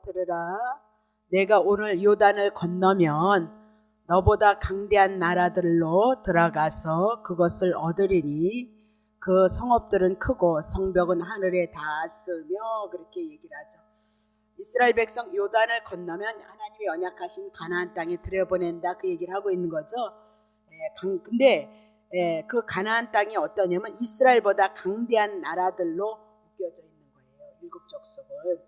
들으라. 내가 오늘 요단을 건너면 너보다 강대한 나라들로 들어가서 그것을 얻으리니 그 성읍들은 크고 성벽은 하늘에 닿았으며 그렇게 얘기를 하죠. 이스라엘 백성 요단을 건너면 하나님이 언약하신 가나안 땅에 들여보낸다 그 얘기를 하고 있는 거죠. 근데 그 가나안 땅이 어떠냐면 이스라엘보다 강대한 나라들로 묶여져 있는 거예요. 일곱 족속을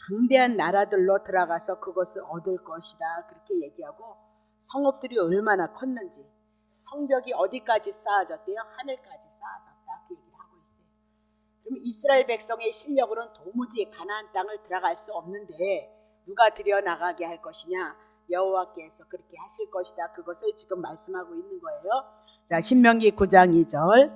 강대한 나라들로 들어가서 그것을 얻을 것이다 그렇게 얘기하고 성읍들이 얼마나 컸는지 성벽이 어디까지 쌓아졌대요? 하늘까지 쌓아졌다 그 얘기를 하고 있어요. 그럼 이스라엘 백성의 실력으로는 도무지 가나안 땅을 들어갈 수 없는데 누가 들여나가게 할 것이냐? 여호와께서 그렇게 하실 것이다. 그것을 지금 말씀하고 있는 거예요. 자, 신명기 9장 2절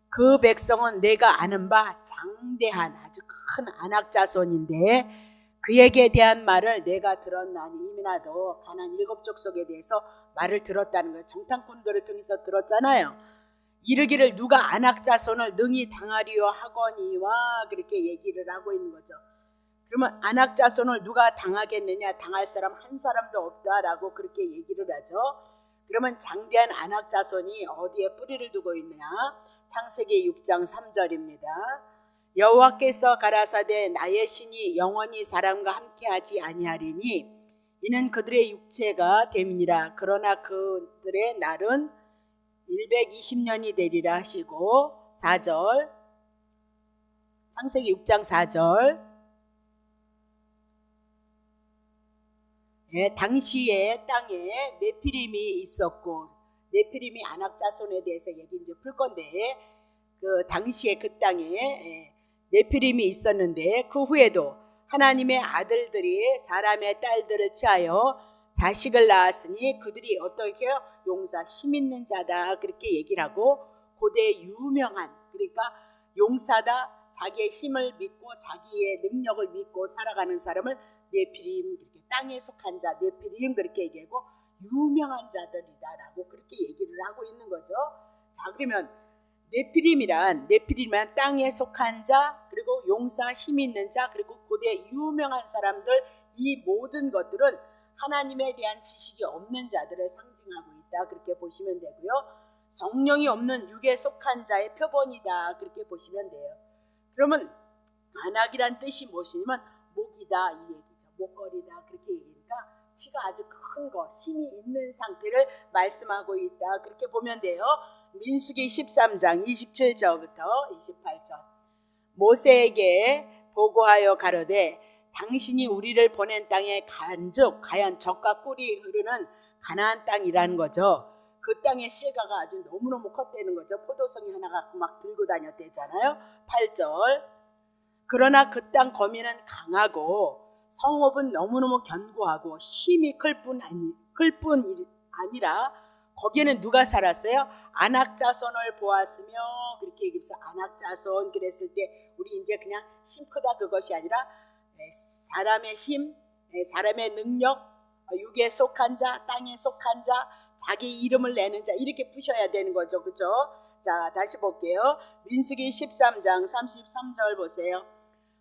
그 백성은 내가 아는 바 장대한 아주 큰 아낙 자손인데 그에게 대한 말을 내가 들었나니 이미 나도 가나안 일곱 족속에 대해서 말을 들었다는 거예요. 정탐꾼들을 통해서 들었잖아요. 이르기를 누가 아낙 자손을 능히 당하리요 하거니와 그렇게 얘기를 하고 있는 거죠. 그러면 아낙 자손을 누가 당하겠느냐? 당할 사람 한 사람도 없다라고 그렇게 얘기를 하죠. 그러면 장대한 아낙 자손이 어디에 뿌리를 두고 있느냐? 창세기 6장 3절입니다. 여호와께서 가라사대 나의 신이 영원히 사람과 함께하지 아니하리니 이는 그들의 육체가 됨이니라. 그러나 그들의 날은 120년이 되리라 하시고 4절 창세기 6장 4절 당시에 땅에 네피림이 있었고 네피림이 아낙 자손에 대해서 얘기 이제 풀 건데 그 당시에 그 땅에 네피림이 있었는데 그 후에도 하나님의 아들들이 사람의 딸들을 취하여 자식을 낳았으니 그들이 어떻게 해요? 용사 힘 있는 자다 그렇게 얘기를 하고 고대 유명한 그러니까 용사다 자기의 힘을 믿고 자기의 능력을 믿고 살아가는 사람을 네피림 그렇게 땅에 속한 자 네피림 그렇게 얘기하고 유명한 자들이다라고 그렇게 얘기를 하고 있는 거죠. 자 그러면 네피림이란 땅에 속한 자 그리고 용사 힘 있는 자 그리고 고대 유명한 사람들 이 모든 것들은 하나님에 대한 지식이 없는 자들을 상징하고 있다 그렇게 보시면 되고요. 성령이 없는 육에 속한 자의 표본이다 그렇게 보시면 돼요. 그러면 아낙이란 뜻이 무엇이냐면 목이다 이 얘기죠. 목걸이다 그렇게 얘기니까 치가 아주 큰 거 힘이 있는 상태를 말씀하고 있다 그렇게 보면 돼요. 민수기 13장 27절부터 28절 모세에게 보고하여 가로되 당신이 우리를 보낸 땅에 간즉 과연 젖과 꿀이 흐르는 가나안 땅이라는 거죠. 그 땅의 실과가 아주 너무너무 컸다는 거죠. 포도송이 하나 갖고 막 들고 다녔대잖아요. 8절 그러나 그 땅 거민은 강하고 성읍은 너무너무 견고하고 힘이 클 뿐 아니라 거기에는 누가 살았어요? 아낙 자손을 보았으며 그렇게 얘기해서 아낙 자손 그랬을 때 우리 이제 그냥 힘 크다 그것이 아니라 사람의 힘, 사람의 능력, 육에 속한 자, 땅에 속한 자, 자기 이름을 내는 자 이렇게 푸셔야 되는 거죠. 그렇죠? 자 다시 볼게요. 민수기 13장 33절 보세요.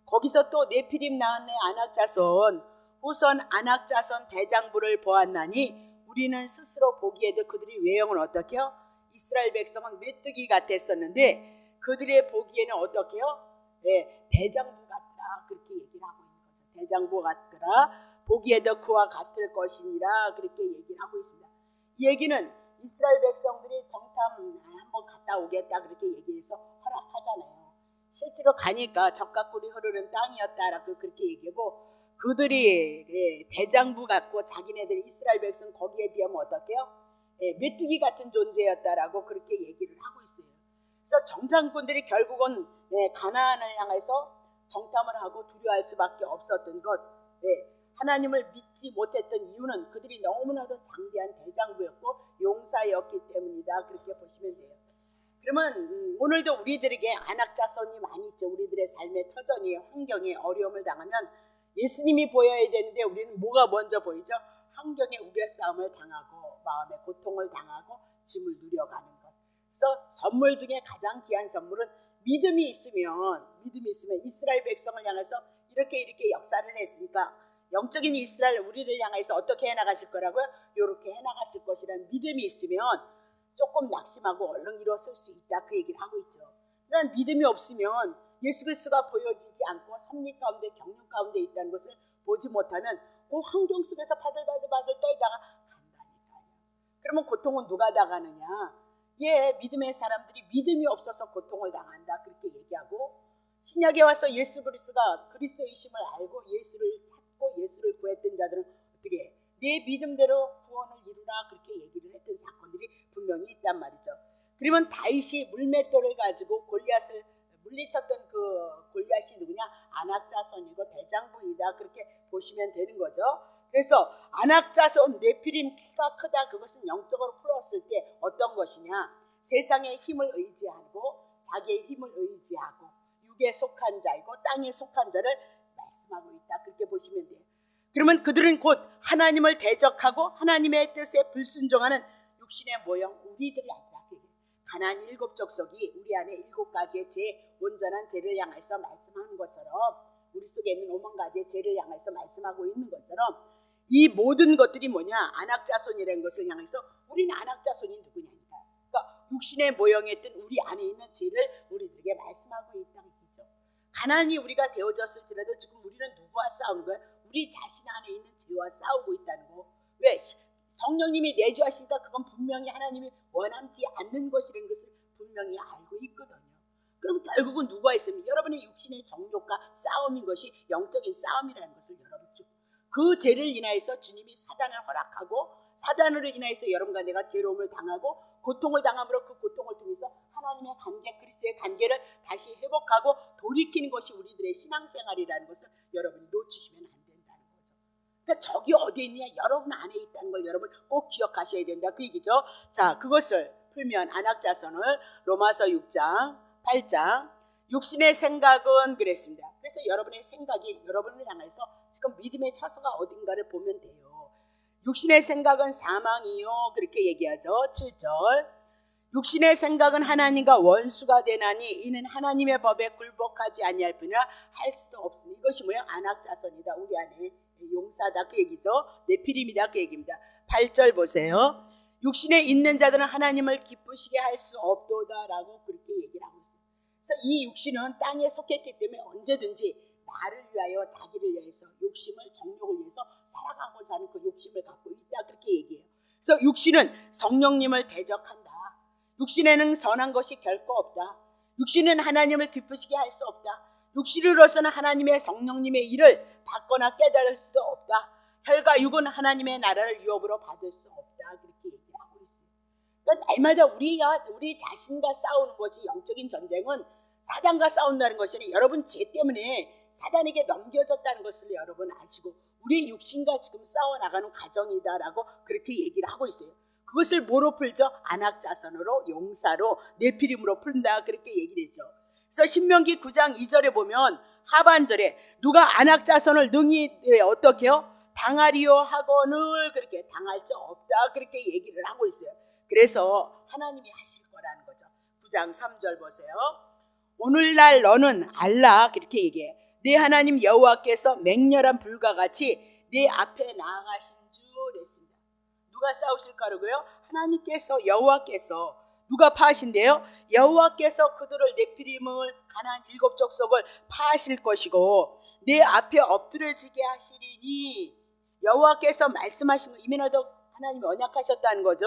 거기서 또 네피림 낳았네 아낙 자손 후손 아낙 자손 대장부를 보았나니 우리는 스스로 보기에도 그들이 외형은 어떻게요? 이스라엘 백성은 메뚜기 같았었는데 그들의 보기에는 어떻게요? 대장부 같더라 그렇게 얘기를 하고 있는 거죠. 대장부 같더라 보기에도 그와 같을 것이니라 그렇게 얘기를 하고 있습니다. 이 얘기는 이스라엘 백성들이 정탐 한번 갔다 오겠다 그렇게 얘기해서 허락하잖아요. 실제로 가니까 젖과 꿀이 흐르는 땅이었다라고 그렇게 얘기하고 그들이 대장부 같고 자기네들이 이스라엘 백성 거기에 비하면 어떻게요? 메뚜기 같은 존재였다라고 그렇게 얘기를 하고 있어요. 그래서 정탐꾼들이 결국은 가나안을 향해서 정탐을 하고 두려워할 수밖에 없었던 것 하나님을 믿지 못했던 이유는 그들이 너무나도 장대한 대장부였고 용사였기 때문이다 그렇게 보시면 돼요. 그러면 오늘도 우리들에게 아낙 자손이 많이 있죠. 우리들의 삶의 터전이 환경에 어려움을 당하면 예수님이 보여야 되는데 우리는 뭐가 먼저 보이죠? 환경에 우겨싸움을 당하고 마음의 고통을 당하고 짐을 누려가는 것. 그래서 선물 중에 가장 귀한 선물은 믿음이 있으면 이스라엘 백성을 향해서 이렇게 역사를 했으니까 영적인 이스라엘 우리를 향해서 어떻게 해나가실 거라고요? 이렇게 해나가실 것이라는 믿음이 있으면 조금 낙심하고 얼른 일어설 수 있다, 그 얘기를 하고 있죠. 그런 믿음이 없으면 예수 그리스도가 보여지지 않고 섭리 가운데 경륜 가운데 있다는 것을 보지 못하면 그 환경 속에서 바들바들 떨다가 간다니까요. 그러면 고통은 누가 당하느냐? 믿음의 사람들이 믿음이 없어서 고통을 당한다, 그렇게 얘기하고, 신약에 와서 예수 그리스도가 그리스도이심을 알고 예수를 찾고 예수를 구했던 자들은 어떻게 내 믿음대로 구원을 이루라, 그렇게 얘기를 했던 사건들이 분명히 있단 말이죠. 그러면 다윗이 물맷돌을 가지고 골리앗을 물리쳤던 그 골리앗이 누구냐? 아낙자손이고 대장부이다, 그렇게 보시면 되는 거죠. 그래서 아낙자손 네피림 키가 크다, 그것은 영적으로 풀었을 때 어떤 것이냐? 세상의 힘을 의지하고 자기의 힘을 의지하고 육에 속한 자이고 땅에 속한 자를 말씀하고 있다, 그렇게 보시면 돼요. 그러면 그들은 곧 하나님을 대적하고 하나님의 뜻에 불순종하는 육신의 모형 우리들이 아니라, 가나안 7족속이 우리 안에 7가지의 죄, 온전한 죄를 향해서 말씀하는 것처럼, 우리 속에 있는 5만 가지의 죄를 향해서 말씀하고 있는 것처럼, 이 모든 것들이 뭐냐? 아낙자손이라는 것을 향해서 우리는 아낙자손이 누구냐니까, 그러니까 육신의 모형에 뜬 우리 안에 있는 죄를 우리들에게 말씀하고 있다는 거죠. 가나안이 우리가 되어졌을지라도 지금 우리는 누구와 싸우는 거야? 우리 자신 안에 있는 죄와 싸우고 있다는 거. 왜? 성령님이 내주하시니까 그건 분명히 하나님이 원하지 않는 것이라는 것을 분명히 알고 있거든요. 그럼 결국은 누가 있으면 여러분의 육신의 정욕과 싸움인 것이 영적인 싸움이라는 것을 여러분, 그 죄를 인하여서 주님이 사단을 허락하고, 사단으로 인하여서 여러분과 내가 괴로움을 당하고 고통을 당함으로 그 고통을 통해서 하나님의 관계, 그리스도의 관계를 다시 회복하고 돌이키는 것이 우리들의 신앙생활이라는 것을 여러분이 놓치시면 안 된다는 거죠. 그러니까 적이 어디에 있느냐? 여러분 안에 있다는 걸 여러분 꼭 기억하셔야 된다, 그 얘기죠. 자, 그것을 풀면 아낙자손을 로마서 6장 8장 육신의 생각은 그랬습니다. 그래서 여러분의 생각이 여러분을 향해서 지금 믿음의 처소가 어딘가를 보면 돼요. 육신의 생각은 사망이요, 그렇게 얘기하죠. 7절 육신의 생각은 하나님과 원수가 되나니 이는 하나님의 법에 굴복하지 아니할 뿐이라 할 수도 없으니. 이것이 뭐예요? 아낙자손이다, 우리 안에 용사다, 그 얘기죠. 네피림이다, 그 얘기입니다. 8절 보세요. 육신에 있는 자들은 하나님을 기쁘시게 할 수 없도다라고 그렇게 얘기를 하고 있어요. 그래서 이 육신은 땅에 속했기 때문에 언제든지 나를 위하여, 자기를 위해서, 욕심을, 정욕을 위해서 살아가고자 하는 그 욕심을 갖고 있다, 그렇게 얘기해요. 그래서 육신은 성령님을 대적한다. 육신에는 선한 것이 결코 없다. 육신은 하나님을 기쁘시게 할 수 없다. 육신으로서는 하나님의 성령님의 일을 받거나 깨달을 수도 없다. 혈과 육은 하나님의 나라를 유업으로 받을 수 없다, 그렇게 얘기를 하고 있어요. 그러니까 날마다 우리 자신과 싸우는 것이, 영적인 전쟁은 사단과 싸운다는 것이 아니라 여러분 죄 때문에 사단에게 넘겨졌다는 것을 여러분 아시고 우리 육신과 지금 싸워나가는 과정이다라고 그렇게 얘기를 하고 있어요. 그것을 뭐로 풀죠? 아낙자손으로, 용사로, 네피림으로 푼다, 그렇게 얘기를 했죠. 그래서 신명기 9장 2절에 보면 하반절에 누가 아낙자손을 능히 어떻게 해요? 당하리요 하거늘, 그렇게 당할 수 없다, 그렇게 얘기를 하고 있어요. 그래서 하나님이 하실 거라는 거죠. 9장 3절 보세요. 오늘날 너는 알라, 그렇게 얘기해. 네 하나님 여호와께서 맹렬한 불과 같이 네 앞에 나아가신 줄 했습니다. 누가 싸우실까라고요? 하나님께서, 여호와께서. 누가 파하신대요? 여호와께서 그들을, 네피림을, 가나안 7족속을 파하실 것이고 내 앞에 엎드려지게 하시리니. 여호와께서 말씀하신 거, 이면에도 하나님이 언약하셨다는 거죠.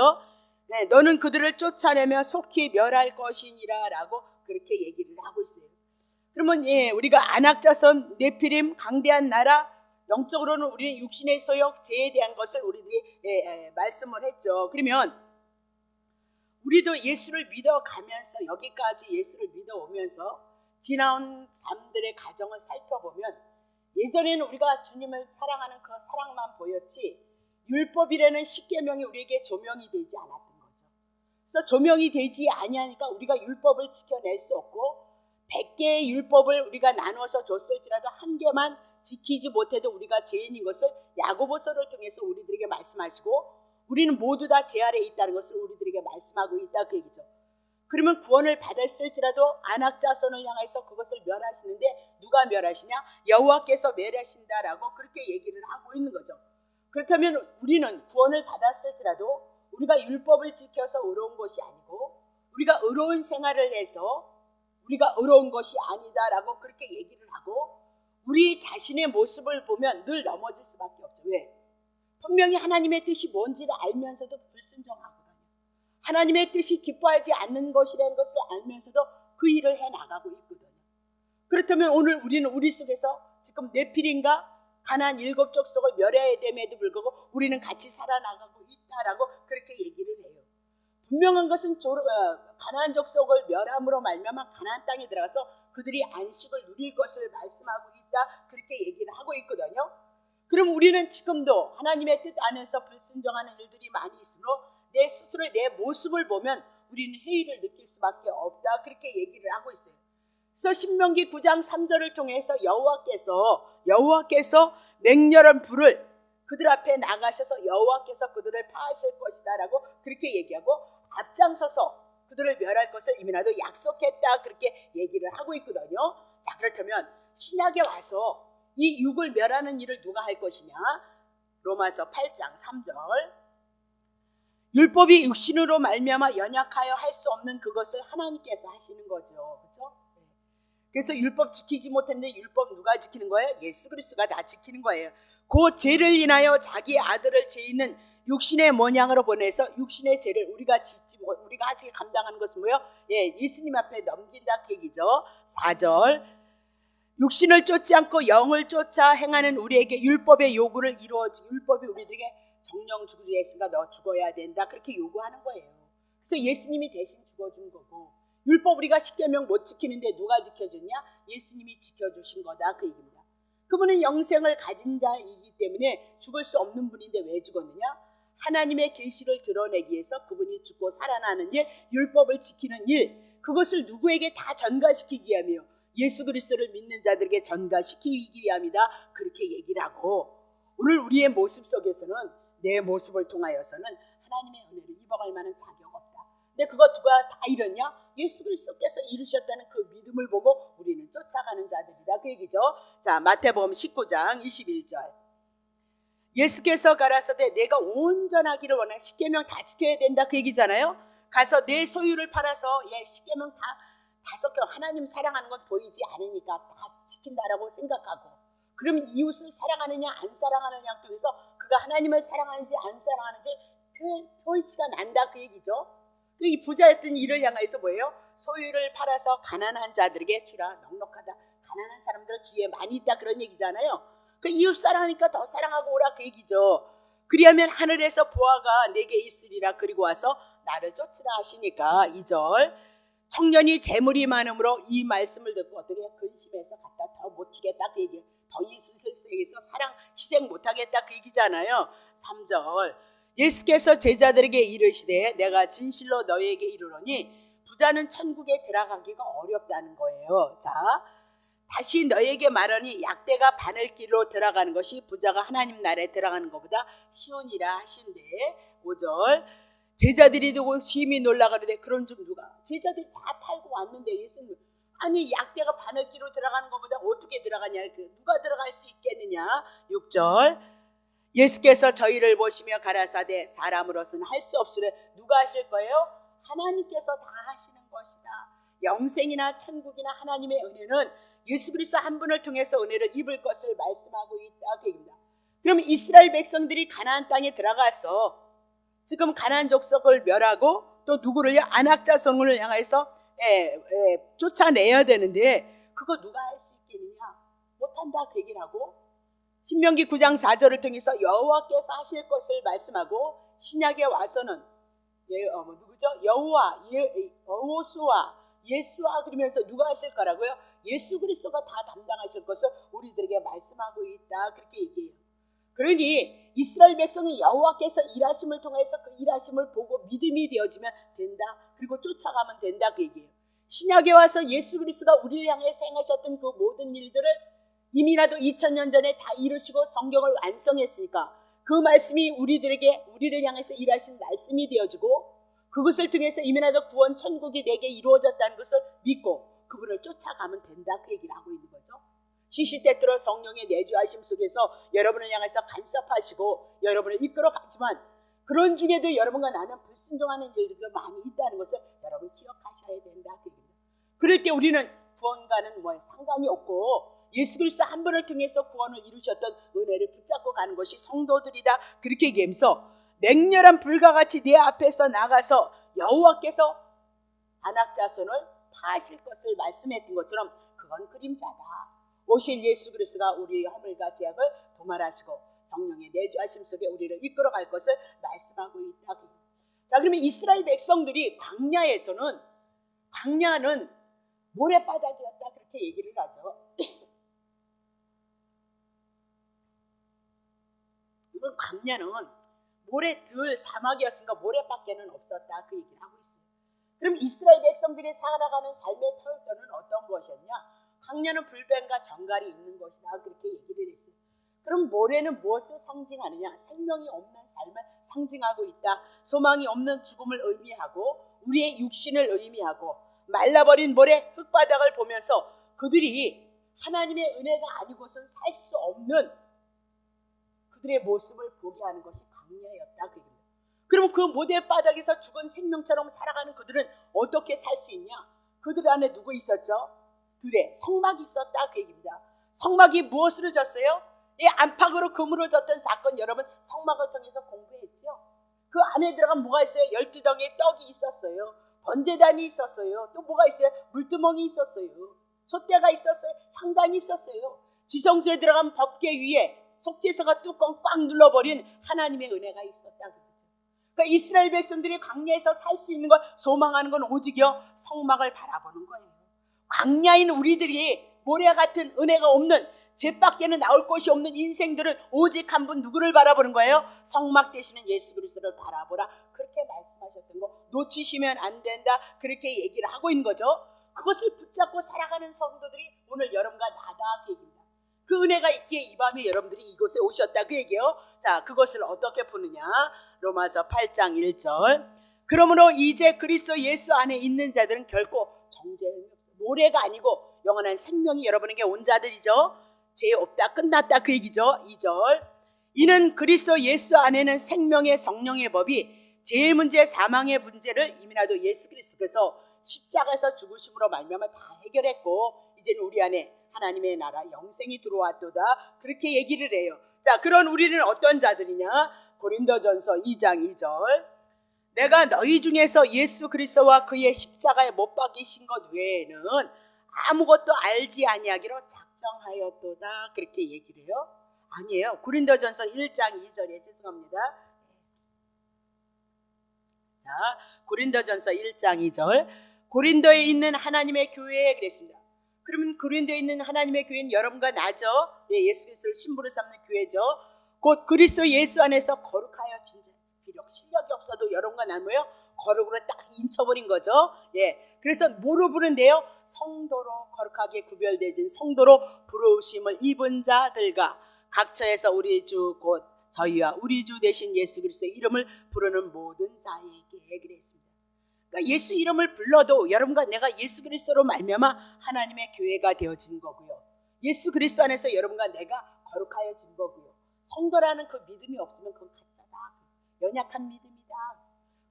네, 너는 그들을 쫓아내며 속히 멸할 것이니라 라고 그렇게 얘기를 하고 있어요. 그러면 우리가 아낙자손, 네피림, 강대한 나라, 영적으로는 우리는 육신의 소욕, 죄에 대한 것을 우리들이 말씀을 했죠. 그러면 우리도 예수를 믿어가면서, 여기까지 예수를 믿어오면서 지나온 삶들의 가정을 살펴보면 예전에는 우리가 주님을 사랑하는 그 사랑만 보였지 율법이라는 십계명이 우리에게 조명이 되지 않았던 거죠. 그래서 조명이 되지 아니하니까 우리가 율법을 지켜낼 수 없고 100개의 율법을 우리가 나눠서 줬을지라도 한 개만 지키지 못해도 우리가 죄인인 것을 야고보서를 통해서 우리들에게 말씀하시고 우리는 모두 다 죄 아래에 있다는 것을 우리들에게 말씀하고 있다, 그 얘기죠. 그러면 구원을 받았을지라도 안악자손을 향해서 그것을 멸하시는데 누가 멸하시냐? 여호와께서 멸하신다라고 그렇게 얘기를 하고 있는 거죠. 그렇다면 우리는 구원을 받았을지라도 우리가 율법을 지켜서 의로운 것이 아니고 우리가 의로운 생활을 해서 우리가 의로운 것이 아니다라고 그렇게 얘기를 하고 우리 자신의 모습을 보면 늘 넘어질 수밖에 없죠. 왜? 분명히 하나님의 뜻이 뭔지를 알면서도 불순종하거든요. 하나님의 뜻이 기뻐하지 않는 것이라는 것을 알면서도 그 일을 해나가고 있거든요. 그렇다면 오늘 우리는 우리 속에서 지금 네피림과 가나안 7족 속을 멸해야 됨에도 불구하고 우리는 같이 살아나가고 있다라고 그렇게 얘기를 해요. 분명한 것은 가나안족 속을 멸함으로 말미암아 가나안 땅에 들어가서 그들이 안식을 누릴 것을 말씀하고 있다 그렇게 얘기를 하고 있거든요. 그럼 우리는 지금도 하나님의 뜻 안에서 불순종하는 일들이 많이 있으므로 내 스스로의 내 모습을 보면 우리는 회의를 느낄 수밖에 없다 그렇게 얘기를 하고 있어요. 그래서 신명기 9장 3절을 통해서 여호와께서 맹렬한 불을 그들 앞에 나가셔서 여호와께서 그들을 파하실 것이다라고 그렇게 얘기하고 앞장서서 그들을 멸할 것을 이미 나도 약속했다 그렇게 얘기를 하고 있거든요. 자, 그렇다면 신약에 와서 이 육을 멸하는 일을 누가 할 것이냐? 로마서 8장 3절 율법이 육신으로 말미암아 연약하여 할 수 없는 그것을 하나님께서 하시는 거죠. 그렇죠? 그래서 율법 지키지 못했는데 율법 누가 지키는 거예요? 예수 그리스도가 다 지키는 거예요. 그 죄를 인하여 자기 아들을 죄 있는 육신의 모양으로 보내서 육신의 죄를 우리가 아직 감당하는 것은 뭐예요? 예수님 앞에 넘긴다 그 얘기죠. 4절 육신을 쫓지 않고 영을 쫓아 행하는 우리에게 율법의 요구를 율법이 우리들에게 정령 죽으리 했으니까 너 죽어야 된다 그렇게 요구하는 거예요. 그래서 예수님이 대신 죽어준 거고 율법 우리가 십계명 못 지키는데 누가 지켜줬냐? 예수님이 지켜주신 거다 그 얘기입니다. 그분은 영생을 가진 자이기 때문에 죽을 수 없는 분인데 왜 죽었느냐? 하나님의 계시를 드러내기 위해서 그분이 죽고 살아나는 일, 율법을 지키는 일, 그것을 누구에게 다 전가시키기 위함이요. 예수 그리스도를 믿는 자들에게 전가시키기 위함이다 그렇게 얘기를 하고 오늘 우리의 모습 속에서는 내 모습을 통하여서는 하나님의 은혜를 입어갈 만한 자격 없다. 근데 그거 누가 다 이뤘냐? 예수 그리스도께서 이루셨다는 그 믿음을 보고 우리는 쫓아가는 자들이다 그 얘기죠. 자, 마태복음 19장 21절 예수께서 가라사대 내가 온전하기를 원해 십계명 다 지켜야 된다 그 얘기잖아요. 가서 내 소유를 팔아서 십계명 다 5개 하나님 사랑하는 건 보이지 않으니까 다 지킨다라고 생각하고 그럼 이웃을 사랑하느냐 안 사랑하느냐 통해서 그가 하나님을 사랑하는지 안 사랑하는지 그 표시가 난다 그 얘기죠. 이 부자였던 이를 향해서 뭐예요? 소유를 팔아서 가난한 자들에게 주라. 넉넉하다. 가난한 사람들 주위에 많이 있다 그런 얘기잖아요. 그 이웃 사랑하니까 더 사랑하고 오라 그 얘기죠. 그리하면 하늘에서 보아가 내게 있으리라. 그리고 와서 나를 쫓으라 하시니까 2절 청년이 재물이 많으므로 이 말씀을 듣고 어떻게 근심해서 갖다 더 못 주겠다 그 얘기예요. 더 이웃에서 사랑 희생 못하겠다 그 얘기잖아요. 3절 예수께서 제자들에게 이르시되 내가 진실로 너희에게 이르노니 부자는 천국에 들어가기가 어렵다는 거예요. 자, 다시 너희에게 말하니 약대가 바늘길로 들어가는 것이 부자가 하나님 나라에 들어가는 것보다 쉬우니라 하신대. 5절 제자들이 두고 심히 놀라가는데 그런 줄 누가? 제자들이 다 팔고 왔는데 예수님 아니 약대가 바늘길로 들어가는 것보다 어떻게 들어가냐? 누가 들어갈 수 있겠느냐? 6절 예수께서 저희를 보시며 가라사대 사람으로서는 할 수 없으되 누가 하실 거예요? 하나님께서 다 하시는 것이다. 영생이나 천국이나 하나님의 은혜는 예수 그리스도 한 분을 통해서 은혜를 입을 것을 말씀하고 있다 그 얘기입니다. 그럼 이스라엘 백성들이 가나안 땅에 들어가서 지금 가나안 족속을 멸하고 또 누구를요? 안악자손을 향해서 쫓아내야 되는데 그거 누가 할 수 있겠느냐? 못한다 그 얘기를 하고 신명기 9장 4절을 통해서 여호와께서 하실 것을 말씀하고 신약에 와서는 누구죠? 여호수아 예수와 그러면서 누가 하실 거라고요? 예수 그리스도가 다 담당하실 것을 우리들에게 말씀하고 있다 그렇게 얘기해요. 그러니 이스라엘 백성은 여호와께서 일하심을 통해서 그 일하심을 보고 믿음이 되어지면 된다. 그리고 쫓아가면 된다 그 얘기예요. 신약에 와서 예수 그리스도가 우리를 향해 행하셨던 그 모든 일들을 이미라도 2000년 전에 다 이루시고 성경을 완성했으니까 그 말씀이 우리를 향해서 일하신 말씀이 되어지고 그것을 통해서 이민아도 구원 천국이 내게 이루어졌다는 것을 믿고 그분을 쫓아가면 된다, 그 얘기를 하고 있는 거죠. 시시때때로 성령의 내주하심 속에서 여러분을 향해서 간섭하시고 여러분을 이끌어가지만 그런 중에도 여러분과 나는 불순종하는 일들도 많이 있다는 것을 여러분 기억하셔야 된다, 그 얘기입니다. 그럴 때 우리는 구원과는 상관이 없고 예수 그리스도 한 분을 통해서 구원을 이루셨던 은혜를 붙잡고 가는 것이 성도들이다, 그렇게 얘기하면서 맹렬한 불과 같이 내 앞에서 나가서 여호와께서 반악자손을 파하실 것을 말씀했던 것처럼 그건 그림자다. 오실 예수 그리스도가 우리의 허물과 죄악을 도말하시고 성령의 내주하심 속에 우리를 이끌어갈 것을 말씀하고 있다. 자, 그러면 이스라엘 백성들이 광야는 모래바닥이었다, 그렇게 얘기를 하죠. 이건 광야는 모래들 사막이었으니까 모래밖에는 없었다, 그 얘기를 하고 있어요. 그럼 이스라엘 백성들이 살아가는 삶의 터전은 어떤 것이었냐? 광야는 불뱀과 정갈이 있는 것이다, 그렇게 얘기를 했어요. 그럼 모래는 무엇을 상징하느냐? 생명이 없는 삶을 상징하고 있다. 소망이 없는 죽음을 의미하고 우리의 육신을 의미하고 말라버린 모래 흙바닥을 보면서 그들이 하나님의 은혜가 아니고선 살 수 없는 그들의 모습을 보게 하는 것이 광야였다, 그 얘기입니다. 그럼 그 모래바닥에서 죽은 생명처럼 살아가는 그들은 어떻게 살 수 있냐? 그들 안에 누구 있었죠? 들에 성막이 있었다, 그 얘기입니다. 성막이 무엇으로 졌어요? 이 안팎으로 금으로 졌던 사건, 여러분 성막을 통해서 공부했죠. 그 안에 들어가면 뭐가 있어요? 12덩이의 떡이 있었어요. 번제단이 있었어요. 또 뭐가 있어요? 물두멍이 있었어요. 촛대가 있었어요. 향단이 있었어요. 지성소에 들어가면 법궤 위에 속죄서가 뚜껑 꽉 눌러버린 하나님의 은혜가 있었다. 그러니까 이스라엘 백성들이 광야에서 살 수 있는 것, 소망하는 건 오직요 성막을 바라보는 거예요. 광야인 우리들이 모래 같은 은혜가 없는, 죄밖에는 나올 것이 없는 인생들은 오직 한 분 누구를 바라보는 거예요? 성막 되시는 예수 그리스도를 바라보라, 그렇게 말씀하셨던 거 놓치시면 안 된다, 그렇게 얘기를 하고 있는 거죠. 그것을 붙잡고 살아가는 성도들이 오늘 여러분과 나다, 그 얘기입니다. 그 은혜가 있기에 이 밤에 여러분들이 이곳에 오셨다, 그 얘기예요. 자, 그것을 어떻게 푸느냐? 로마서 8장 1절. 그러므로 이제 그리스도 예수 안에 있는 자들은 결코 정죄함이 없어. 모래가 아니고 영원한 생명이 여러분에게 온 자들이죠. 죄 없다, 끝났다, 그 얘기죠. 2절. 이는 그리스도 예수 안에는 생명의 성령의 법이 죄의 문제, 사망의 문제를 이미나도 예수 그리스도께서 십자가에서 죽으심으로 말미암아 다 해결했고 이제는 우리 안에 하나님의 나라 영생이 들어왔도다, 그렇게 얘기를 해요. 자, 그런 우리는 어떤 자들이냐? 고린도전서 2장 2절. 내가 너희 중에서 예수 그리스도와 그의 십자가에 못 박히신 것 외에는 아무것도 알지 아니하기로 작정하였도다, 그렇게 얘기를 해요. 아니에요. 고린도전서 1장 2절에 죄송합니다. 자, 고린도전서 1장 2절. 고린도에 있는 하나님의 교회에 그랬습니다. 그러면 고린도에 있는 하나님의 교회는 여러분과 나죠. 예수 그리스도를 신부로 삼는 교회죠. 곧 그리스도 예수 안에서 거룩하여 진짜 비록 실력이 없어도 여러분과 나는 뭐예요? 거룩으로 딱 인쳐버린 거죠. 예, 그래서 뭐로 부른대요? 성도로 거룩하게 구별되진 성도로 부르심을 입은 자들과 각처에서 우리 주 곧 저희와 우리 주 되신 예수 그리스도의 이름을 부르는 모든 자에게 그랬습니다. 그러니까 예수 이름을 불러도 여러분과 내가 예수 그리스도로 말미암아 하나님의 교회가 되어진 거고요. 예수 그리스도 안에서 여러분과 내가 거룩하여진 거고요. 성도라는 그 믿음이 없으면 그건 가짜다, 연약한 믿음이다.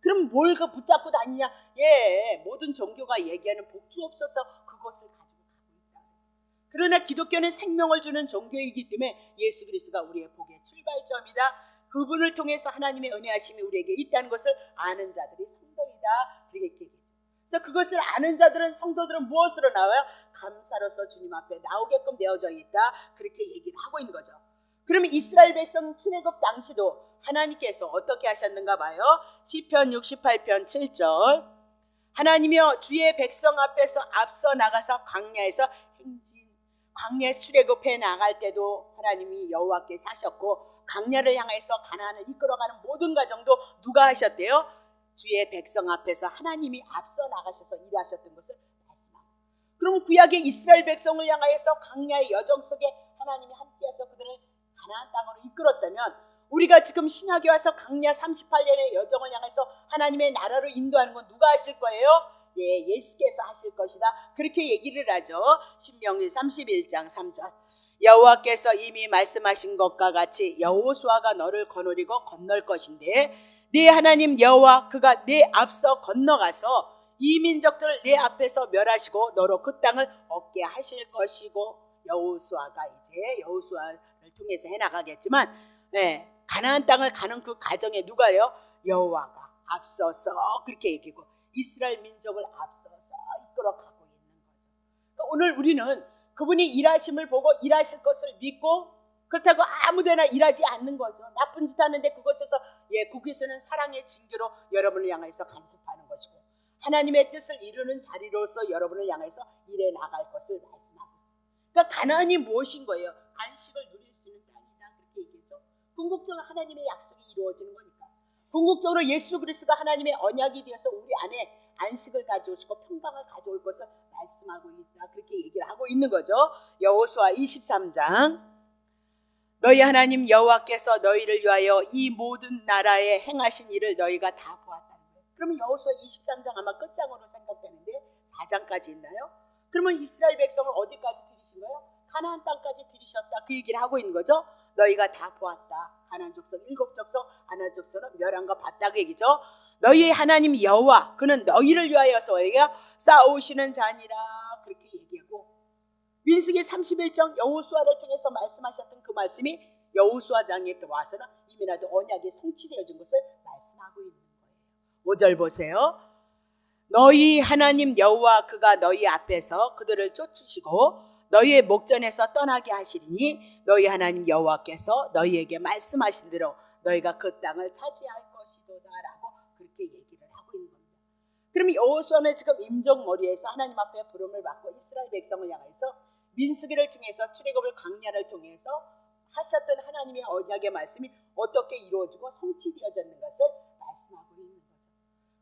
그럼 뭘 붙잡고 다니냐? 예, 모든 종교가 얘기하는 복주옵소서 그것을 가지고 가고 있다. 그러나 기독교는 생명을 주는 종교이기 때문에 예수 그리스도가 우리의 복의 출발점이다. 그분을 통해서 하나님의 은혜하심이 우리에게 있다는 것을 아는 자들이 성도이다, 그렇게 얘기했죠. 그래서 그것을 아는 자들은, 성도들은 무엇으로 나와요? 감사로서 주님 앞에 나오게끔 되어져 있다, 그렇게 얘기를 하고 있는 거죠. 그러면 이스라엘 백성 출애굽 당시도 하나님께서 어떻게 하셨는가 봐요. 시편 68편 7절. 하나님이여 주의 백성 앞에서 앞서 나가서 광야에서 행진. 광야 출애굽해 나갈 때도 하나님이 여호와께 사셨고 광야를 향해서 가나안을 이끌어가는 모든 과정도 누가 하셨대요? 주의 백성 앞에서 하나님이 앞서 나가셔서 일하셨던 것을 말씀합니다. 그럼 구약의 이스라엘 백성을 향하여서 광야의 여정 속에 하나님이 함께해서 그들을 가나안 땅으로 이끌었다면 우리가 지금 신약에 와서 광야 38년의 여정을 향해서 하나님의 나라로 인도하는 건 누가 하실 거예요? 예, 예수께서 하실 것이다. 그렇게 얘기를 하죠. 신명기 31장 3절. 여호와께서 이미 말씀하신 것과 같이 여호수아가 너를 거느리고 건널 것인데 네 하나님 여호와 그가 네 앞서 건너가서 이 민족들을 네 앞에서 멸하시고 너로 그 땅을 얻게 하실 것이고, 여호수아가 이제 여호수아를 통해서 해나가겠지만 가나안 땅을 가는 그 과정에 누가요? 여호와가 앞서서 그렇게 얘기고 이스라엘 민족을 앞서서 이끌어가고 있는 거죠. 그러니까 오늘 우리는 그분이 일하심을 보고 일하실 것을 믿고 그렇다고 아무데나 일하지 않는 거죠. 나쁜 짓 하는데 그것에서 거기서는 사랑의 징계로 여러분을 향해서 간섭하는 것이고 하나님의 뜻을 이루는 자리로서 여러분을 향해서 일해 나갈 것을 말씀하고 있습니다. 그러니까 가나안이 무엇인 거예요? 안식을 누릴 수 있는 땅이다 그렇게 얘기했죠. 궁극적으로 하나님의 약속이 이루어지는 거니까. 궁극적으로 예수 그리스도가 하나님의 언약이 되어서 우리 안에 안식을 가져오시고 평강을 가져올 것을 말씀하고 있다 그렇게 얘기를 하고 있는 거죠. 여호수아 23장. 너희 하나님 여호와께서 너희를 위하여 이 모든 나라에 행하신 일을 너희가 다 보았다는 거예요. 그러면 여호수아 23장 아마 끝장으로 생각되는데 4장까지 있나요? 그러면 이스라엘 백성을 어디까지 들이신 거예요? 가나안 땅까지 들이셨다 그 얘기를 하고 있는 거죠. 너희가 다 보았다. 가나안 족속 7족속 아낙 족속은 멸한 거 봤다 그 얘기죠. 너희의 하나님 여호와 그는 너희를 위하여서 싸우시는 자니라 그렇게 얘기하고, 민수기 31장 여호수아를 통해서 말씀하셨던 그 말씀이 여호수아장에 와서는 이미라도 언약이 성취되어진 것을 말씀하고 있는 거예요. 5절 보세요. 너희 하나님 여호와 그가 너희 앞에서 그들을 쫓으시고 너희의 목전에서 떠나게 하시리니 너희 하나님 여호와께서 너희에게 말씀하신 대로 너희가 그 땅을 차지할 것이도다라고 그렇게 얘기를 하고 있는 겁니다. 그럼 여호수아는 지금 임종머리에서 하나님 앞에 부름을 받고 이스라엘 백성을 향해서 민수기를 통해서 출애굽을 광야를 통해서 하셨던 하나님의 언약의 말씀이 어떻게 이루어지고 성취되어졌는 것을 말씀하고 있는 거죠.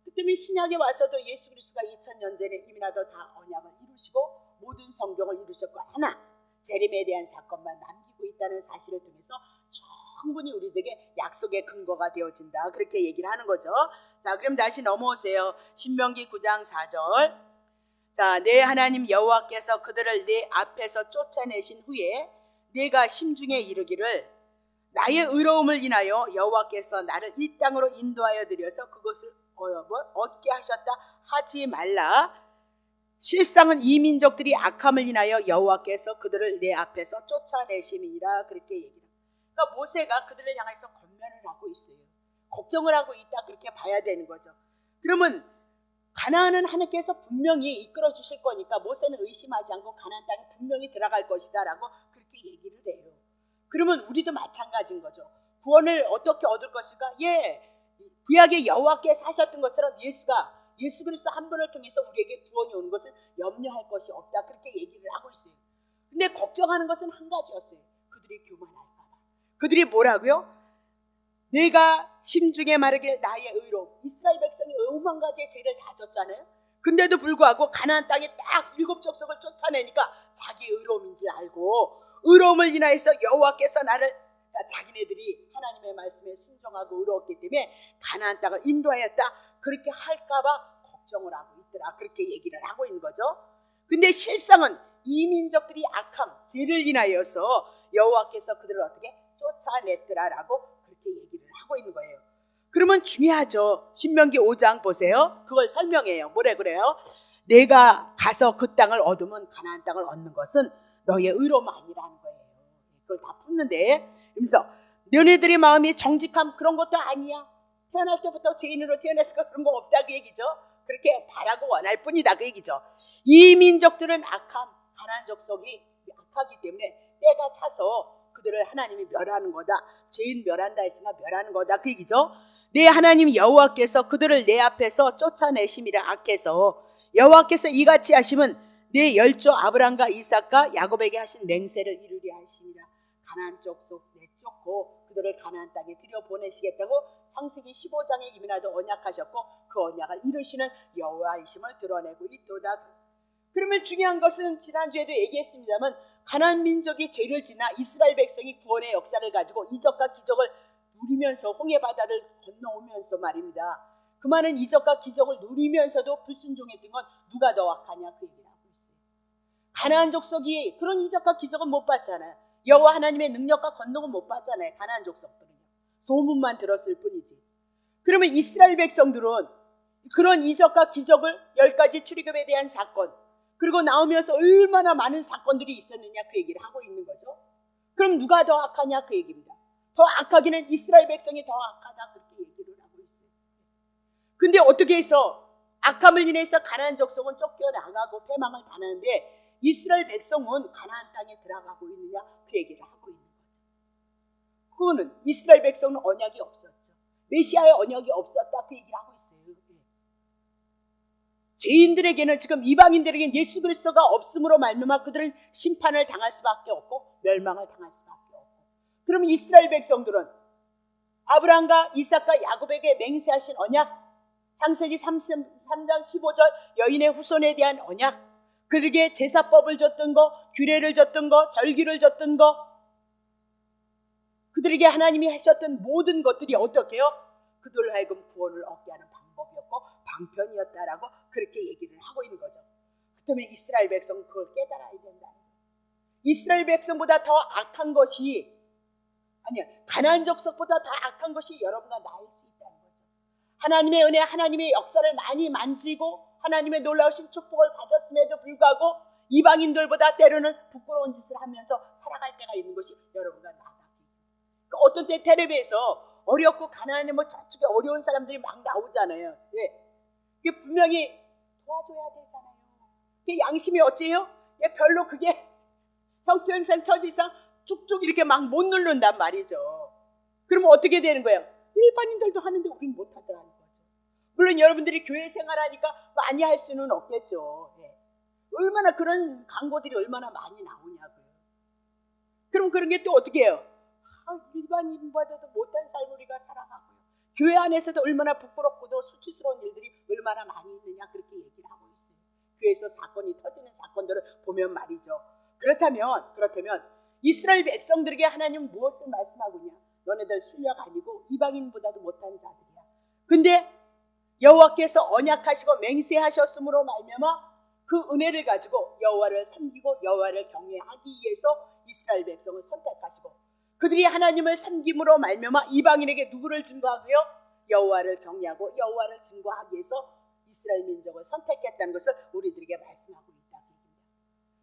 그 때문에 신약에 와서도 예수 그리스도가 2000년 전에 이미라도 다 언약을 이루시고 모든 성경을 이루셨고 하나 재림에 대한 사건만 남기고 있다는 사실을 통해서 충분히 우리들에게 약속의 근거가 되어진다 그렇게 얘기를 하는 거죠. 자, 그럼 다시 넘어오세요. 신명기 9장 4절. 자, 내 하나님 여호와께서 그들을 내 앞에서 쫓아내신 후에 내가 심중에 이르기를 나의 의로움을 인하여 여호와께서 나를 이 땅으로 인도하여 드려서 그것을 얻게 하셨다 하지 말라. 실상은 이 민족들이 악함을 인하여 여호와께서 그들을 내 앞에서 쫓아내심이라 그렇게 얘기합니다. 그러니까 모세가 그들을 향해서 권면을 하고 있어요. 걱정을 하고 있다 그렇게 봐야 되는 거죠. 그러면 가나안은 하나님께서 분명히 이끌어 주실 거니까 모세는 의심하지 않고 가나안 땅에 분명히 들어갈 것이다 라고 그렇게 얘기를 해요. 그러면 우리도 마찬가지인 거죠. 구원을 어떻게 얻을 것일까? 구약의 여호와께서 하셨던 것처럼 예수 그리스도 한 분을 통해서 우리에게 구원이 오는 것을 염려할 것이 없다 그렇게 얘기를 하고 있어요. 근데 걱정하는 것은 한 가지였어요. 그들이 교만할까 봐. 그들이 뭐라고요? 내가 심중에 마르길 나의 의로움. 이스라엘 백성이 5만 가지의 죄를 다 졌잖아요. 근데도 불구하고 가나안 땅에 딱 7족속을 쫓아내니까 자기 의로움인 줄 알고 의로움을 인하여서 여호와께서 나를, 자기네들이 하나님의 말씀에 순종하고 의로웠기 때문에 가나안 땅을 인도하였다 그렇게 할까봐 걱정을 하고 있더라 그렇게 얘기를 하고 있는 거죠. 근데 실상은 이 민족들이 악함 죄를 인하여서 여호와께서 그들을 어떻게 쫓아냈더라라고 그렇게 얘기를 하고 있는 거예요. 그러면 중요하죠. 신명기 5장 보세요. 그걸 설명해요. 뭐래 그래요? 내가 가서 그 땅을 얻으면 가나안 땅을 얻는 것은 너의 의로움 아니라는 거예요. 그걸 다 푸는데, 그러면서 너네들의 마음이 정직함 그런 것도 아니야. 태어날 때부터 죄인으로 태어났으니까 그런 거 없다 그 얘기죠. 그렇게 바라고 원할 뿐이다 그 얘기죠. 이 민족들은 악함, 가나안 족속이 악하기 때문에 때가 차서 그들을 하나님이 멸하는 거다. 죄인 멸한다 했으니까 멸하는 거다 그 얘기죠. 내 하나님 여호와께서 그들을 내 앞에서 쫓아내심이라 악해서 여호와께서 이같이 하시면 내 열조 아브람과 이삭과 야곱에게 하신 맹세를 이루려 하심이라. 가나안 족속 내쫓고 그들을 가나안 땅에 들여보내시겠다고 창세기 15장에 이미나도 언약하셨고 그 언약을 이루시는 여호와이심을 드러내고 있도다. 그러면 중요한 것은 지난주에도 얘기했습니다만 가나안 민족이 죄를 지나 이스라엘 백성이 구원의 역사를 가지고 이적과 기적을 누리면서 홍해 바다를 건너오면서 말입니다. 그 많은 이적과 기적을 누리면서도 불순종했던 건 누가 더 악하냐 그 얘기를 하고 있어요. 가나안 족속이 그런 이적과 기적은 못 봤잖아요. 여호와 하나님의 능력과 권능은 못 봤잖아요. 가나안 족속들은요. 소문만 들었을 뿐이지. 그러면 이스라엘 백성들은 그런 이적과 기적을 10가지 출애굽에 대한 사건, 그리고 나오면서 얼마나 많은 사건들이 있었느냐 그 얘기를 하고 있는 거죠. 그럼 누가 더 악하냐 그 얘기입니다. 더 악하기는 이스라엘 백성이 더 악하다 그렇게 얘기를 하고 있어요. 근데 어떻게 해서 악함을 인해서 가나안 족속은 쫓겨나가고 패망을 당하는데 이스라엘 백성은 가나안 땅에 들어가고 있느냐 그 얘기를 하고 있는 거죠. 그거는 이스라엘 백성은 언약이 없었죠. 메시아의 언약이 없었다 그 얘기를 하고 있어요. 죄인들에게는, 지금 이방인들에게는 예수 그리스도가 없음으로 말미암아 그들은 심판을 당할 수밖에 없고 멸망을 당할 수밖에 없고, 그러면 이스라엘 백성들은 아브라함과 이삭과 야곱에게 맹세하신 언약, 창세기 33장 15절 여인의 후손에 대한 언약, 그들에게 제사법을 줬던 거, 규례를 줬던 거, 절기를 줬던 거, 그들에게 하나님이 하셨던 모든 것들이 어떻게 해요? 그들로 하여금 구원을 얻게 하는 방법이었고 방편이었다라고 그렇게 얘기를 하고 있는 거죠. 그렇다면 이스라엘 백성은 그걸 깨달아야 된다는 거예요. 이스라엘 백성보다 더 악한 것이, 아니야, 가나안 족속보다 더 악한 것이 여러분과 나일 수 있다는 거죠. 하나님의 은혜, 하나님의 역사를 많이 만지고 하나님의 놀라우신 축복을 가졌음에도 불구하고 이방인들보다 때로는 부끄러운 짓을 하면서 살아갈 때가 있는 것이 여러분과 나다. 그러니까 어떤 때 텔레비에서 어렵고 가난한 뭐 저쪽에 어려운 사람들이 막 나오잖아요. 예. 그게 분명히 도와줘야 되잖아요. 그게 양심이 어째요? 예, 별로 그게 형편상 처지상 쭉쭉 이렇게 막 못 누른단 말이죠. 그러면 어떻게 되는 거예요? 일반인들도 하는데 우리는 못 하더라는 거죠. 물론 여러분들이 교회 생활하니까 많이 할 수는 없겠죠. 예. 얼마나 그런 광고들이 얼마나 많이 나오냐고요. 그럼 그런 게 또 어떻게 해요? 일반인보다도 못한 삶을 우리가 살아가고요. 교회 안에서도 얼마나 부끄럽고도 수치스러운 일들이 얼마나 많이 있느냐 그렇게 얘기를 하고 있어요. 교회에서 사건이 터지는 사건들을 보면 말이죠. 그렇다면 이스라엘 백성들에게 하나님은 무엇을 말씀하고 있냐? 너네들 실력 아니고 이방인보다도 못한 자들이야. 근데 여호와께서 언약하시고 맹세하셨으므로 말미암아 그 은혜를 가지고 여호와를 섬기고 여호와를 경외하기 위해서 이스라엘 백성을 선택하시고, 그들이 하나님을 섬김으로 말미암아 이방인에게 누구를 증거하고요? 여호와를 경외하고 여호와를 증거하기 위해서 이스라엘 민족을 선택했다는 것을 우리들에게 말씀하고 있다는 얘기입니다.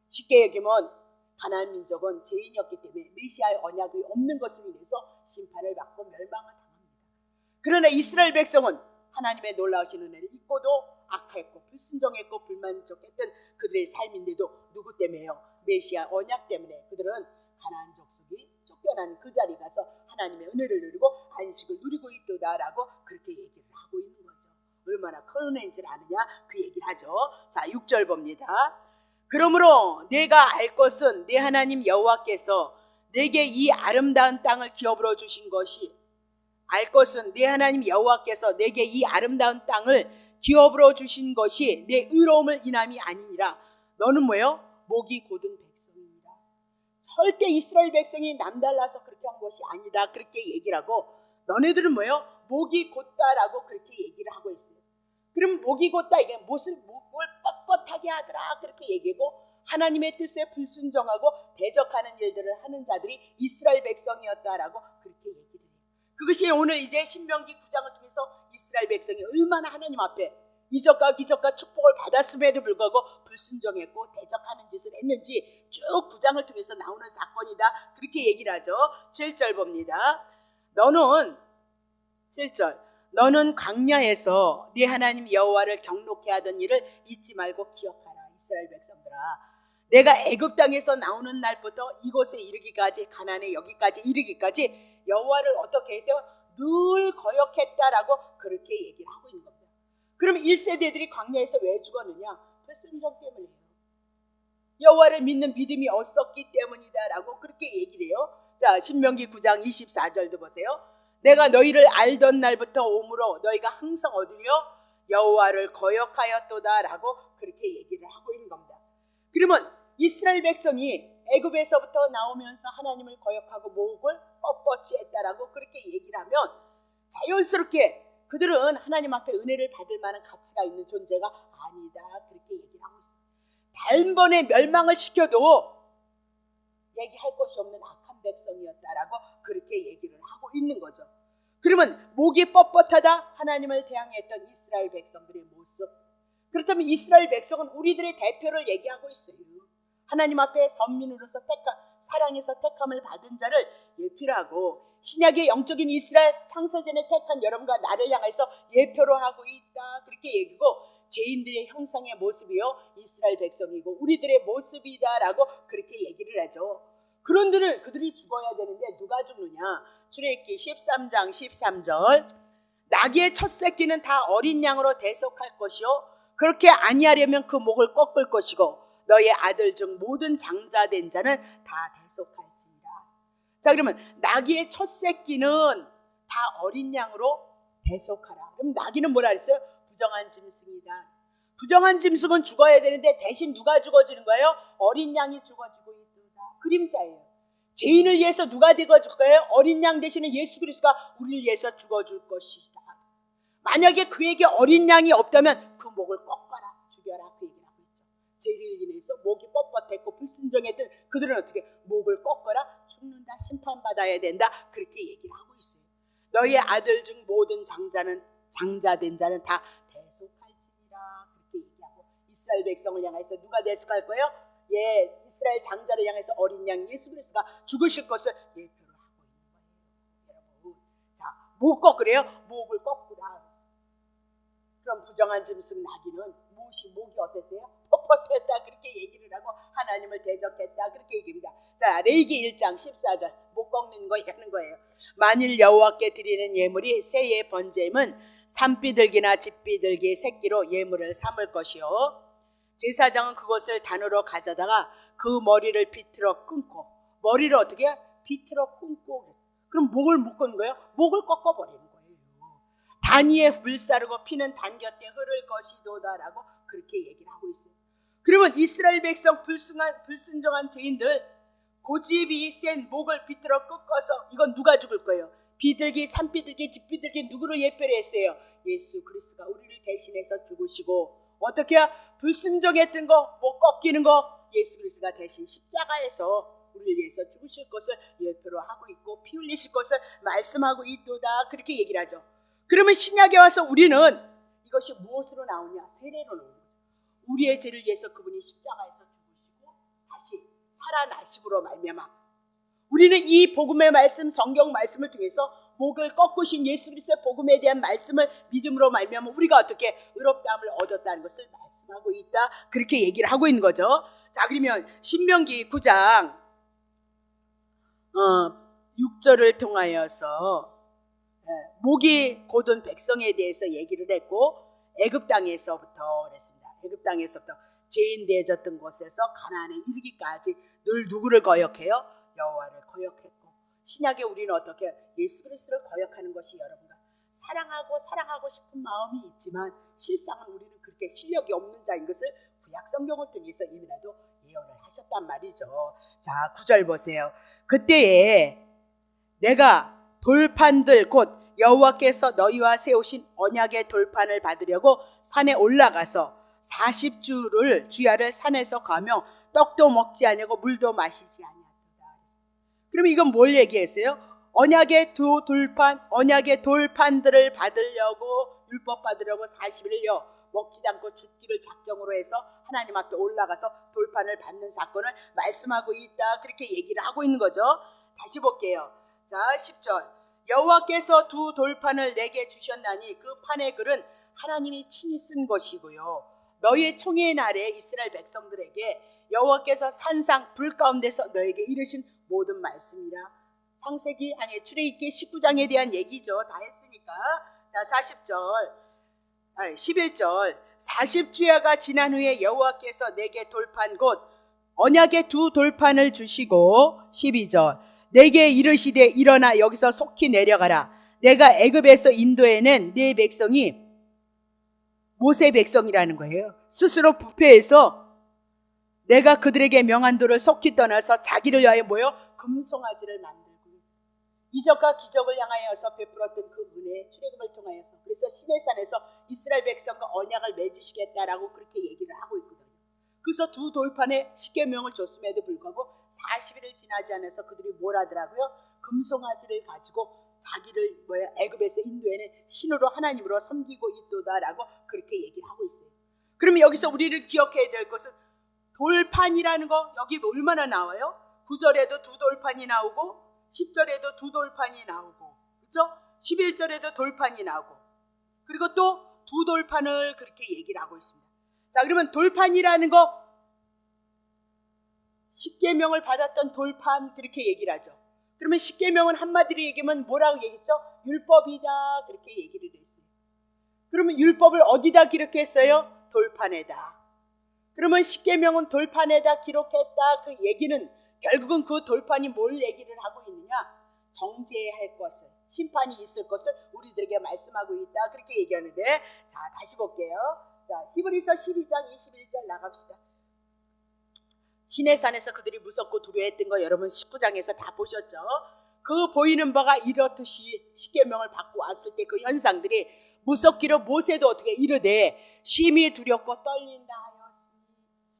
쉽게 얘기하면 가나안 민족은 죄인이었기 때문에 메시아의 언약이 없는 것을 인해서 심판을 받고 멸망을 당합니다. 그러나 이스라엘 백성은 하나님의 놀라우신 은혜를 잊고도 악했고 불순종했고 불만족했던 그들의 삶인데도 누구 때문에요? 메시아 언약 때문에 그들은 가나안 족속이 쫓겨난 그 자리에 가서 하나님의 은혜를 누리고 안식을 누리고 있도다라고 그렇게 얘기를 하고 있는 거죠. 얼마나 큰 은혜인지를 아느냐 그 얘기를 하죠. 자, 6절 봅니다. 그러므로 내가 알 것은 내 하나님 여호와께서 내게 이 아름다운 땅을 기업으로 주신 것이, 알 것은 내 하나님 여호와께서 내게 이 아름다운 땅을 기업으로 주신 것이 내 의로움을 인함이 아니니라. 너는 뭐예요? 목이 곧은 백성이니라. 절대 이스라엘 백성이 남달라서 그렇게 한 것이 아니다 그렇게 얘기를 하고, 너네들은 뭐예요? 목이 곧다라고 그렇게 얘기를 하고 있어요. 그럼 목이 곧다, 이게 목을 뻣뻣하게 하더라 그렇게 얘기하고, 하나님의 뜻에 불순종하고 대적하는 일들을 하는 자들이 이스라엘 백성이었다라고 그렇게 얘기를 해요. 그것이 오늘 이제 신명기 9장을 통해서 이스라엘 백성이 얼마나 하나님 앞에 이적과 기적과 축복을 받았음에도 불구하고 불순종했고 대적하는 짓을 했는지 쭉 9장을 통해서 나오는 사건이다 그렇게 얘기를 하죠. 7절 봅니다. 7절 너는 광야에서 네 하나님 여호와를 경록해 하던 일을 잊지 말고 기억하라. 이스라엘 백성들아, 내가 애굽 땅에서 나오는 날부터 이곳에 이르기까지, 가나안에 여기까지 이르기까지 여호와를 어떻게 했대요? 늘 거역했다라고 그렇게 얘기를 하고 있는 겁니다. 그러면 1세대들이 광야에서 왜 죽었느냐? 불순종 때문이에요. 여호와를 믿는 믿음이 없었기 때문이다라고 그렇게 얘기를 해요. 자, 신명기 9장 24절도 보세요. 내가 너희를 알던 날부터 오므로 너희가 항상 어디요? 여호와를 거역하였도다라고 그렇게 얘기를 하고 있는 겁니다. 그러면 이스라엘 백성이 애굽에서부터 나오면서 하나님을 거역하고 목을 뻣뻣이 했다라고 그렇게 얘기를 하면 자연스럽게 그들은 하나님 앞에 은혜를 받을 만한 가치가 있는 존재가 아니다. 그렇게 얘기를 하고 있습니다. 단번에 멸망을 시켜도 얘기할 것이 없는 악한 백성이었다라고 그렇게 얘기를 하고 있는 거죠. 그러면 목이 뻣뻣하다 하나님을 대항했던 이스라엘 백성들의 모습. 그렇다면 이스라엘 백성은 우리들의 대표를 얘기하고 있어요. 하나님 앞에 선민으로서 사랑에서 택함을 받은 자를 예표하고 신약의 영적인 이스라엘 창세전에 택한 여러분과 나를 향해서 예표로 하고 있다. 그렇게 얘기고 죄인들의 형상의 모습이요 이스라엘 백성이고 우리들의 모습이다라고 그렇게 얘기를 하죠. 그런데 그들이 죽어야 되는데 누가 죽느냐? 출애굽기 13장 13절 나귀의 첫 새끼는 다 어린 양으로 대속할 것이요 그렇게 아니하려면 그 목을 꺾을 것이고 너의 아들 중 모든 장자된 자는 다 대속할지니라. 자, 그러면 나귀의 첫 새끼는 다 어린 양으로 대속하라. 그럼 나귀는 뭐라 그랬어요? 부정한 짐승이다. 부정한 짐승은 죽어야 되는데 대신 누가 죽어지는 거예요? 어린 양이 죽어지고 있다. 그림자예요. 죄인을 위해서 누가 죽어줄 거예요? 어린 양 대신에 예수 그리스도가 우리를 위해서 죽어줄 것이다. 만약에 그에게 어린 양이 없다면 그 목을 꺾어라, 죽여라 그 얘기를 하고 있죠. 죄를 인해서 목이 뻣뻣했고 불순종했던 그들은 어떻게 목을 꺾어라, 죽는다, 심판받아야 된다 그렇게 얘기를 하고 있어요. 너희의 아들 중 모든 장자된 자는 다 대속할지니라 그렇게 얘기하고 이스라엘 백성을 향해서 누가 대속할 거예요? 예, 이스라엘 장자를 향해서 어린 양 예수 그리스도가 죽으실 것을 예표를 하고 있는 거예요. 여러분, 자, 목 꺾으래요? 목을 꺾으라. 그럼 부정한 짐승 나귀는 목이 어땠대요? 뻣뻣했다 그렇게 얘기를 하고 하나님을 대적했다 그렇게 얘기합니다. 자, 레위기 1장 14절 목 꺾는 거 하는 거예요. 만일 여호와께 드리는 예물이 새의 번제임은 산비둘기나 집비둘기의 새끼로 예물을 삼을 것이요 제사장은 그것을 단으로 가져다가 그 머리를 비틀어 끊고 머리를 어떻게 해요? 비틀어 끊고 그럼 목을 묶은 거예요? 목을 꺾어버리는 거예요. 단 위에 불사르고 피는 단 곁에 흐를 것이도다라고 그렇게 얘기를 하고 있어요. 그러면 이스라엘 백성 불순종한 죄인들 고집이 센 목을 비틀어 꺾어서 이건 누가 죽을 거예요? 비둘기, 산비둘기, 집비둘기 누구로 예표를 했어요? 예수 그리스도가 우리를 대신해서 죽으시고 어떻게 해야 불순종했던 거, 목 꺾이는 거 예수 그리스도가 대신 십자가에서 우리를 위해서 죽으실 것을 예표로 하고 있고 피 흘리실 것을 말씀하고 있도다 그렇게 얘기를 하죠. 그러면 신약에 와서 우리는 이것이 무엇으로 나오냐? 세례로 나오는 거죠. 우리의 죄를 위해서 그분이 십자가에서 죽으시고 다시 살아나심으로 말미암아 우리는 이 복음의 말씀, 성경 말씀을 통해서 목을 꺾으신 예수 그리스도의 복음에 대한 말씀을 믿음으로 말미암아 우리가 어떻게 의롭다함을 얻었다는 것을 말씀하고 있다 그렇게 얘기를 하고 있는 거죠. 자, 그러면 신명기 9장 6절을 통하여서 목이 곧은 백성에 대해서 얘기를 했고 애굽 땅에서부터 그랬습니다. 애굽 땅에서부터 죄인 되어졌던 곳에서 가나안에 이르기까지 늘 누구를 거역해요? 여호와를 거역했고 신약에 우리는 어떻게 예수 그리스도를 거역하는 것이 여러분과 사랑하고 싶은 마음이 있지만 실상은 우리는 그렇게 실력이 없는 자인 것을 구약 성경을 통해서 이미라도 예언을 하셨단 말이죠. 자, 9절 보세요. 그때에 내가 돌판들 곧 여호와께서 너희와 세우신 언약의 돌판을 받으려고 산에 올라가서 40주를 주야를 산에서 가며 떡도 먹지 아니하고 물도 마시지 아니하도다. 그러면 이건 뭘 얘기했어요? 언약의 돌판들을 받으려고 율법 받으려고 40일요 먹지도 않고 죽기를 작정으로 해서 하나님 앞에 올라가서 돌판을 받는 사건을 말씀하고 있다 그렇게 얘기를 하고 있는 거죠. 다시 볼게요. 자, 10절 여호와께서 두 돌판을 내게 주셨나니 그 판의 글은 하나님이 친히 쓴 것이고요 너희의 총회의 날에 이스라엘 백성들에게 여호와께서 산상 불 가운데서 너에게 이르신 모든 말씀이라. 출애굽기 19장에 대한 얘기죠. 다 했으니까. 자, 11절 40주야가 지난 후에 여호와께서 내게 돌판 곧 언약의 두 돌판을 주시고 12절 내게 이르시되 일어나 여기서 속히 내려가라. 내가 애굽에서 인도해낸 네 백성이 모세 백성이라는 거예요. 스스로 부패해서 내가 그들에게 명한 도를 속히 떠나서 자기를 위하여 금송아지를 만들고 이적과 기적을 향하여서 베풀었던 그 은혜 출애굽을 통하여서, 그래서 시내산에서 이스라엘 백성과 언약을 맺으시겠다라고 그렇게 얘기를 하고 있거든요. 그래서 두 돌판에 십계명을 줬음에도 불구하고 40일을 지나지 않아서 그들이 뭘 하더라고요? 금송아지를 가지고 자기를 애굽에서 인도해낸 신으로 하나님으로 섬기고 있도다라고 그렇게 얘기를 하고 있어요. 그러면 여기서 우리를 기억해야 될 것은 돌판이라는 거 여기 얼마나 나와요? 9절에도 두 돌판이 나오고 10절에도 두 돌판이 나오고, 그렇죠? 11절에도 돌판이 나오고, 그리고 또 두 돌판을 그렇게 얘기를 하고 있습니다. 자, 그러면 돌판이라는 거, 십계명을 받았던 돌판 그렇게 얘기를 하죠. 그러면 십계명은 한마디로 얘기하면 뭐라고 얘기했죠? 율법이다 그렇게 얘기를 했어요. 그러면 율법을 어디다 기록했어요? 돌판에다. 그러면 십계명은 돌판에다 기록했다. 그 얘기는 결국은 그 돌판이 뭘 얘기를 하고 있느냐? 정죄해야 할 것을, 심판이 있을 것을 우리들에게 말씀하고 있다 그렇게 얘기하는데, 자 다시 볼게요. 자, 히브리서 12장 21절 나갑시다. 시내산에서 그들이 무섭고 두려워했던 거 여러분 19장에서 다 보셨죠? 그 보이는 바가 이렇듯이 십계명을 받고 왔을 때 그 현상들이 무섭기로 모세도 어떻게 이르되 심히 두렵고 떨린다 하였으니,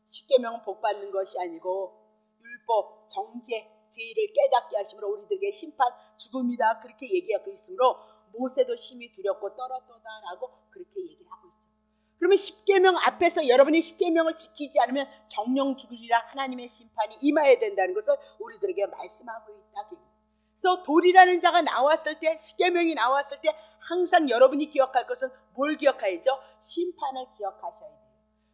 십계명은 복 받는 것이 아니고 율법, 정죄, 죄를 깨닫게 하심으로 우리들에게 심판, 죽음이다 그렇게 얘기하고 있으므로 모세도 심히 두렵고 떨었도다라고 그렇게 얘기를 하고 있죠. 그러면 십계명 앞에서 여러분이 십계명을 지키지 않으면 정령 죽으리라 하나님의 심판이 임해야 된다는 것을 우리들에게 말씀하고 있다. 그래서 돌이라는 자가 나왔을 때, 십계명이 나왔을 때 항상 여러분이 기억할 것은 뭘 기억해야죠? 심판을 기억하셔야 돼요.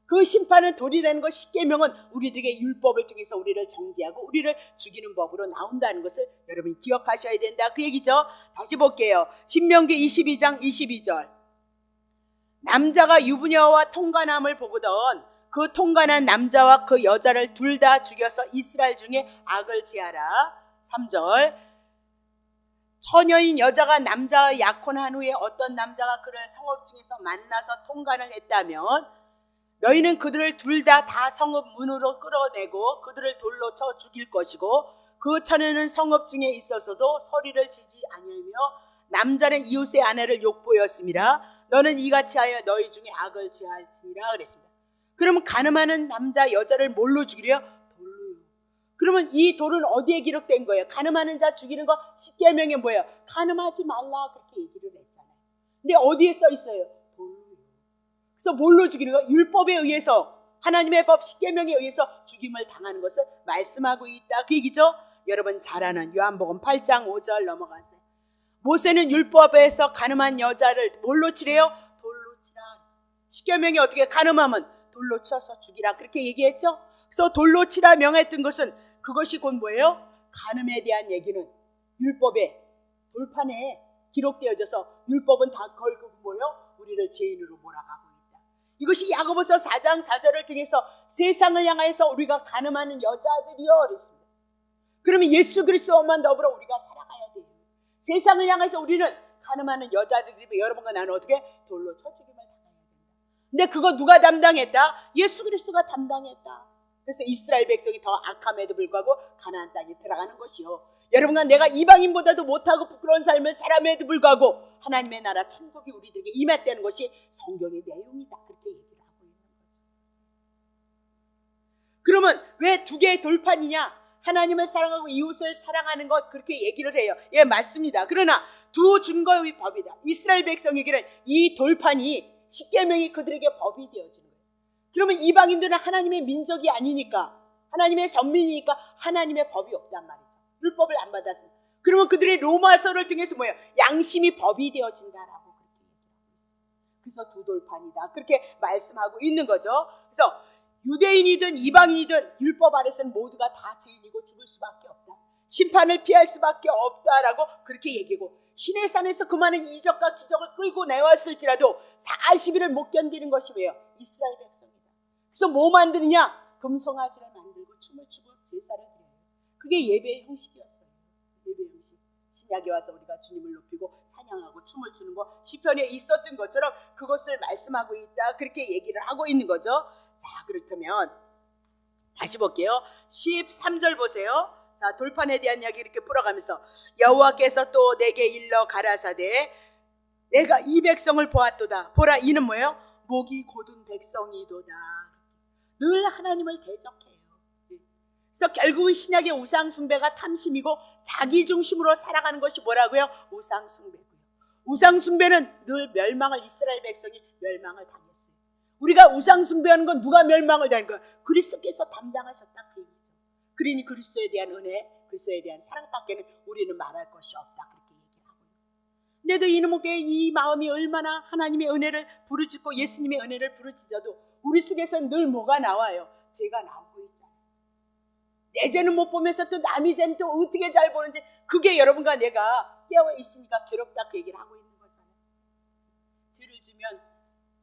그 심판은 돌이라는 것, 십계명은 우리들에게 율법을 통해서 우리를 정죄하고 우리를 죽이는 법으로 나온다는 것을 여러분이 기억하셔야 된다 그 얘기죠. 다시 볼게요. 신명기 22장 22절. 남자가 유부녀와 통관함을 보거든 그 통관한 남자와 그 여자를 둘 다 죽여서 이스라엘 중에 악을 제하라. 3절. 처녀인 여자가 남자와 약혼한 후에 어떤 남자가 그를 성읍 중에서 만나서 통관을 했다면 너희는 그들을 둘 다 성읍 문으로 끌어내고 그들을 돌로 쳐 죽일 것이고, 그 처녀는 성읍 중에 있어서도 소리를 지지 아니하며 남자는 이웃의 아내를 욕보였음이라. 너는 이같이 하여 너희 중에 악을 제할지니라 그랬습니다. 그러면 가늠하는 남자 여자를 뭘로 죽이려? 돌로요. 그러면 이 돌은 어디에 기록된 거예요? 가늠하는 자 죽이는 거 십계명에 뭐예요? 가늠하지 말라 그렇게 얘기를 했잖아요. 근데 어디에 써 있어요? 돌로요. 그래서 뭘로 죽이는 거예요? 율법에 의해서, 하나님의 법 십계명에 의해서 죽임을 당하는 것을 말씀하고 있다 그 얘기죠. 여러분 잘 아는 요한복음 8장 5절 넘어가세요. 모세는 율법에서 가늠한 여자를 뭘로 치래요? 돌로 치라. 십계명이 어떻게 가늠하면 돌로 쳐서 죽이라 그렇게 얘기했죠. 그래서 돌로 치라 명했던 것은 그것이 곧 뭐예요? 가늠에 대한 얘기는 율법에, 돌판에 기록되어져서 율법은 다 걸고 뭐예요? 우리를 죄인으로 몰아가고 있다. 이것이 야고보서 4장 4절을 통해서 세상을 향해서 우리가 가늠하는 여자들이요 그랬습니다. 그러면 예수 그리스도만 더불어 우리가 살아가야 돼요. 세상을 향해서 우리는 가늠하는 여자들이, 여러분과 나는 어떻게? 돌로 쳐 죽임을 당해야 된다. 근데 그거 누가 담당했다? 예수 그리스도가 담당했다. 그래서 이스라엘 백성이 더 악함에도 불구하고 가나안 땅에 들어가는 것이요. 여러분과 내가 이방인보다도 못하고 부끄러운 삶을 살아함에도 불구하고 하나님의 나라 천국이 우리들에게 임했다는 것이 성경의 내용이다. 그렇게 얘기를 하고 있는 거죠. 그러면 왜 두 개의 돌판이냐? 하나님을 사랑하고 이웃을 사랑하는 것 그렇게 얘기를 해요. 예, 맞습니다. 그러나 두 증거의 법이다. 이스라엘 백성에게는 이 돌판이, 십계명이 그들에게 법이 되어지는 거예요. 그러면 이방인들은 하나님의 민족이 아니니까, 하나님의 선민이니까 하나님의 법이 없단 말이죠. 율법을 안 받았어요. 그러면 그들의 로마서를 통해서 뭐예요? 양심이 법이 되어진다라고 그렇게 얘기하고 있어요. 그래서 두 돌판이다 그렇게 말씀하고 있는 거죠. 그래서 유대인이든 이방인이든 율법 아래서는 모두가 다 죄인이고 죽을 수밖에 없다. 심판을 피할 수밖에 없다라고 그렇게 얘기하고, 시내산에서 그 많은 이적과 기적을 끌고 내왔을지라도 40일을 못 견디는 것이 왜요? 이스라엘 백성이다. 그래서 뭐 만드느냐? 금송아지를 만들고 춤을 추고 제사를 드려요. 그게 예배의 형식이었어요. 예배의 형식. 신약에 와서 우리가 주님을 높이고 찬양하고 춤을 추는 거 시편에 있었던 것처럼 그것을 말씀하고 있다 그렇게 얘기를 하고 있는 거죠. 자, 그렇다면 다시 볼게요. 13절 보세요. 자, 돌판에 대한 이야기 이렇게 풀어가면서 여호와께서 또 내게 일러 가라사대 내가 이 백성을 보았도다. 보라, 이는 뭐예요? 목이 곧은 백성이도다. 늘 하나님을 대적해요. 그래서 결국은 신약의 우상 숭배가 탐심이고 자기 중심으로 살아가는 것이 뭐라고요? 우상 숭배고요. 우상 숭배는 늘 멸망을, 이스라엘 백성이 멸망을 당했어요. 우리가 우상 숭배하는 건 누가 멸망을 당한 거야? 그리스도께서 담당하셨다 그 얘기죠. 그러니 그리스도에 대한 은혜, 그리스도에 대한 사랑밖에는 우리는 말할 것이 없다 그렇게 얘기를 하고요. 근데도 이놈에게 이 마음이 얼마나 하나님의 은혜를 부르짖고 예수님의 은혜를 부르짖어도 우리 속에서는 늘 뭐가 나와요? 죄가 나오고 있잖아요. 내 죄는 못 보면서 또 남의 죄는 또 어떻게 잘 보는지, 그게 여러분과 내가 깨어 있으니까 괴롭다 그 얘기를 하고 있는 거잖아요. 죄를 지면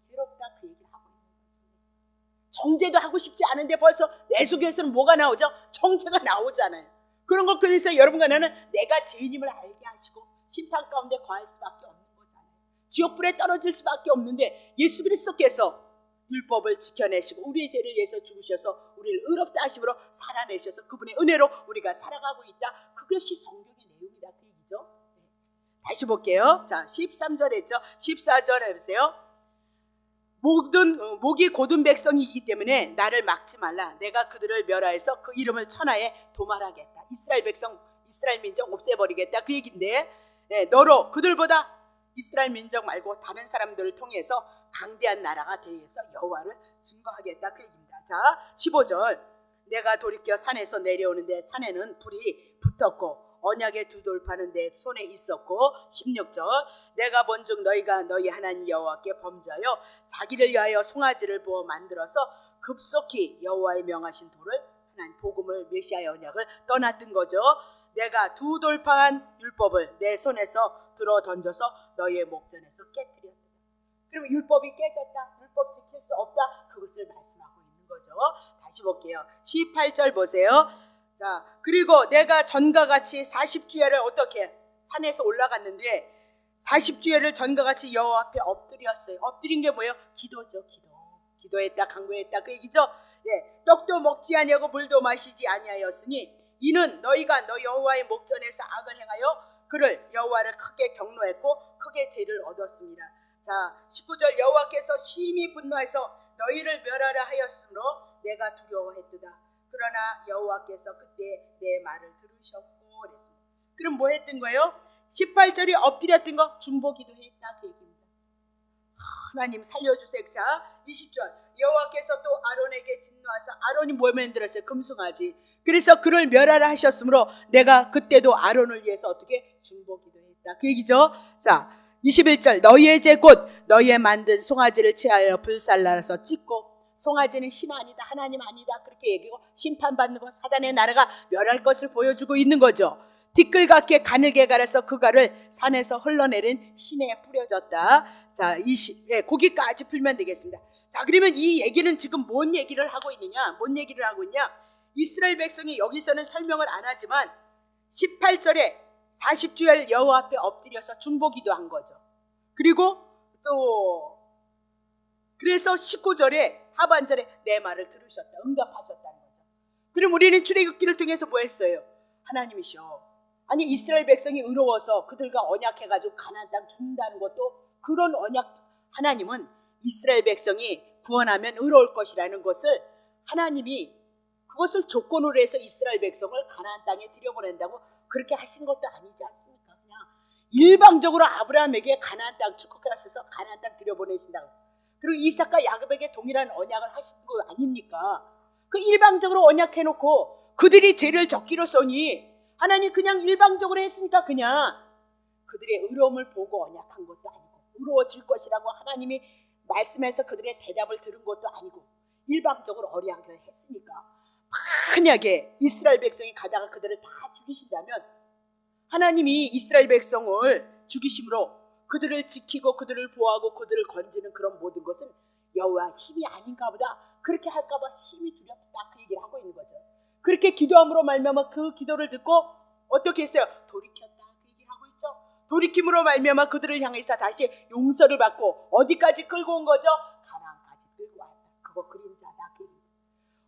괴롭다 그 얘기를 하고 있는 거죠. 정죄도 하고 싶지 않은데 벌써 내 속에서는 뭐가 나오죠? 정죄가 나오잖아요. 그런 것 그래서 여러분과 나는 내가 죄인임을 알게 하시고 심판 가운데 거할 수밖에 없는 거잖아요. 지옥불에 떨어질 수밖에 없는데 예수 그리스도께서 율법을 지켜내시고 우리의 죄를 위해서 죽으셔서 우리를 의롭다 하심으로 살아내셔서 그분의 은혜로 우리가 살아가고 있다. 그것이 성경의 내용이다 그 얘기죠. 네. 다시 볼게요. 자, 13절 했죠. 14절 해보세요. 목이 곧은 백성이기 때문에 나를 막지 말라. 내가 그들을 멸하여서 그 이름을 천하에 도말하겠다. 이스라엘 백성, 이스라엘 민족 없애버리겠다 그 얘기인데, 네, 너로 그들보다 이스라엘 민족 말고 다른 사람들을 통해서 강대한 나라가 되어서 여호와를 증거하겠다 그 얘기입니다. 자, 15절. 내가 돌이켜 산에서 내려오는데 산에는 불이 붙었고 언약의 두 돌파는 내 손에 있었고, 16절. 내가 본즉 너희가 너희 하나님 여호와께 범죄하여 자기를 위하여 송아지를 부어 만들어서 급속히 여호와의 명하신 돌을, 하나님 복음을, 메시아의 언약을 떠났던 거죠. 내가 두 돌파한 율법을 내 손에서 들어 던져서 너희의 목전에서 깨뜨렸다. 그러면 율법이 깨졌다, 율법 지킬 수 없다, 그것을 말씀하고 있는 거죠. 다시 볼게요. 18절 보세요. 자, 그리고 내가 전과 같이 40주야를 어떻게 산에서 올라갔는데 40주야를 전과 같이 여호와 앞에 엎드렸어요. 엎드린 게 뭐예요? 기도죠. 기도했다, 간구했다 그 얘기죠. 예, 떡도 먹지 아니하고 물도 마시지 아니하였으니 이는 너희가 너 여호와의 목전에서 악을 행하여 그를 여호와를 크게 경노했고 크게 죄를 얻었습니다. 자, 19절. 여호와께서 심히 분노해서 너희를 멸하라 하였으므로 내가 두려워했도다. 그러나 여호와께서 그때 내 말을 들으셨고 그랬습니다. 그럼 뭐 했던 거예요? 18절이 엎드렸던 거 중보기도 했다 그 얘기입니다. 하나님 살려주세요. 자, 20절. 여호와께서 또 아론에게 진노하사, 아론이 뭘 만들었어요? 금송아지. 그래서 그를 멸하라 하셨으므로 내가 그때도 아론을 위해서 어떻게 중보기도 했다 그 얘기죠. 자, 21절. 너희의 죄 곧 너희의 만든 송아지를 취하여 불살라서 찢고, 송아지는 신 아니다, 하나님 아니다 그렇게 얘기하고 심판받는 거, 사단의 나라가 멸할 것을 보여주고 있는 거죠. 티끌같게 가늘게 갈아서 그 갈을 산에서 흘러내린 신에 뿌려졌다. 자, 거기까지 풀면 되겠습니다. 자, 그러면 이 얘기는 지금 뭔 얘기를 하고 있느냐? 뭔 얘기를 하고 있냐? 이스라엘 백성이 여기서는 설명을 안 하지만 18절에 40주야를 여호와 앞에 엎드려서 중보기도 한 거죠. 그리고 또 그래서 19절에 하반절에 내 말을 들으셨다, 응답하셨다는 거죠. 그럼 우리는 출애굽기를 통해서 뭐 했어요? 하나님이셔. 아니, 이스라엘 백성이 의로워서 그들과 언약해가지고 가나안 땅 준다는 것도, 그런 언약, 하나님은 이스라엘 백성이 구원하면 의로울 것이라는 것을 하나님이 그것을 조건으로 해서 이스라엘 백성을 가나안 땅에 들여보낸다고 그렇게 하신 것도 아니지 않습니까? 그냥 일방적으로 아브라함에게 가나안 땅 축복하셔서 가나안 땅 들여보내신다고, 그리고 이삭과 야곱에게 동일한 언약을 하신 거 아닙니까? 그 일방적으로 언약해놓고 그들이 죄를 졌기로써니 하나님 그냥 일방적으로 했으니까 그냥 그들의 의로움을 보고 언약한 것도 아니고 의로워질 것이라고 하나님이 말씀해서 그들의 대답을 들은 것도 아니고 일방적으로 언약을 했으니까, 만약에 이스라엘 백성이 가다가 그들을 다 죽이신다면 하나님이 이스라엘 백성을 죽이심으로 그들을 지키고 그들을 보호하고 그들을 건지는 그런 모든 것은 여호와 힘이 아닌가 보다, 그렇게 할까 봐 힘이 두렵다 그 얘기를 하고 있는 거죠. 그렇게 기도함으로 말미암아 그 기도를 듣고 어떻게 했어요? 돌이켰다 그 얘기를 하고 있죠. 돌이킴으로 말미암아 그들을 향해서 다시 용서를 받고 어디까지 끌고 온 거죠? 가나안까지 끌고 왔다. 그거 그림자다 그 얘기입니다.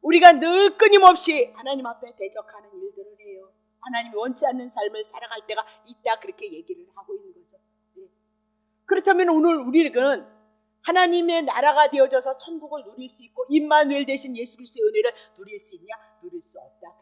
우리가 늘 끊임없이 하나님 앞에 대적하는 일들을 해요. 하나님이 원치 않는 삶을 살아갈 때가 있다, 그렇게 얘기를 하고 있는 거죠. 그렇다면 오늘 우리는 하나님의 나라가 되어져서 천국을 누릴 수 있고 임마누엘 대신 예수 그리스도의 은혜를 누릴 수 있냐? 누릴 수 없다.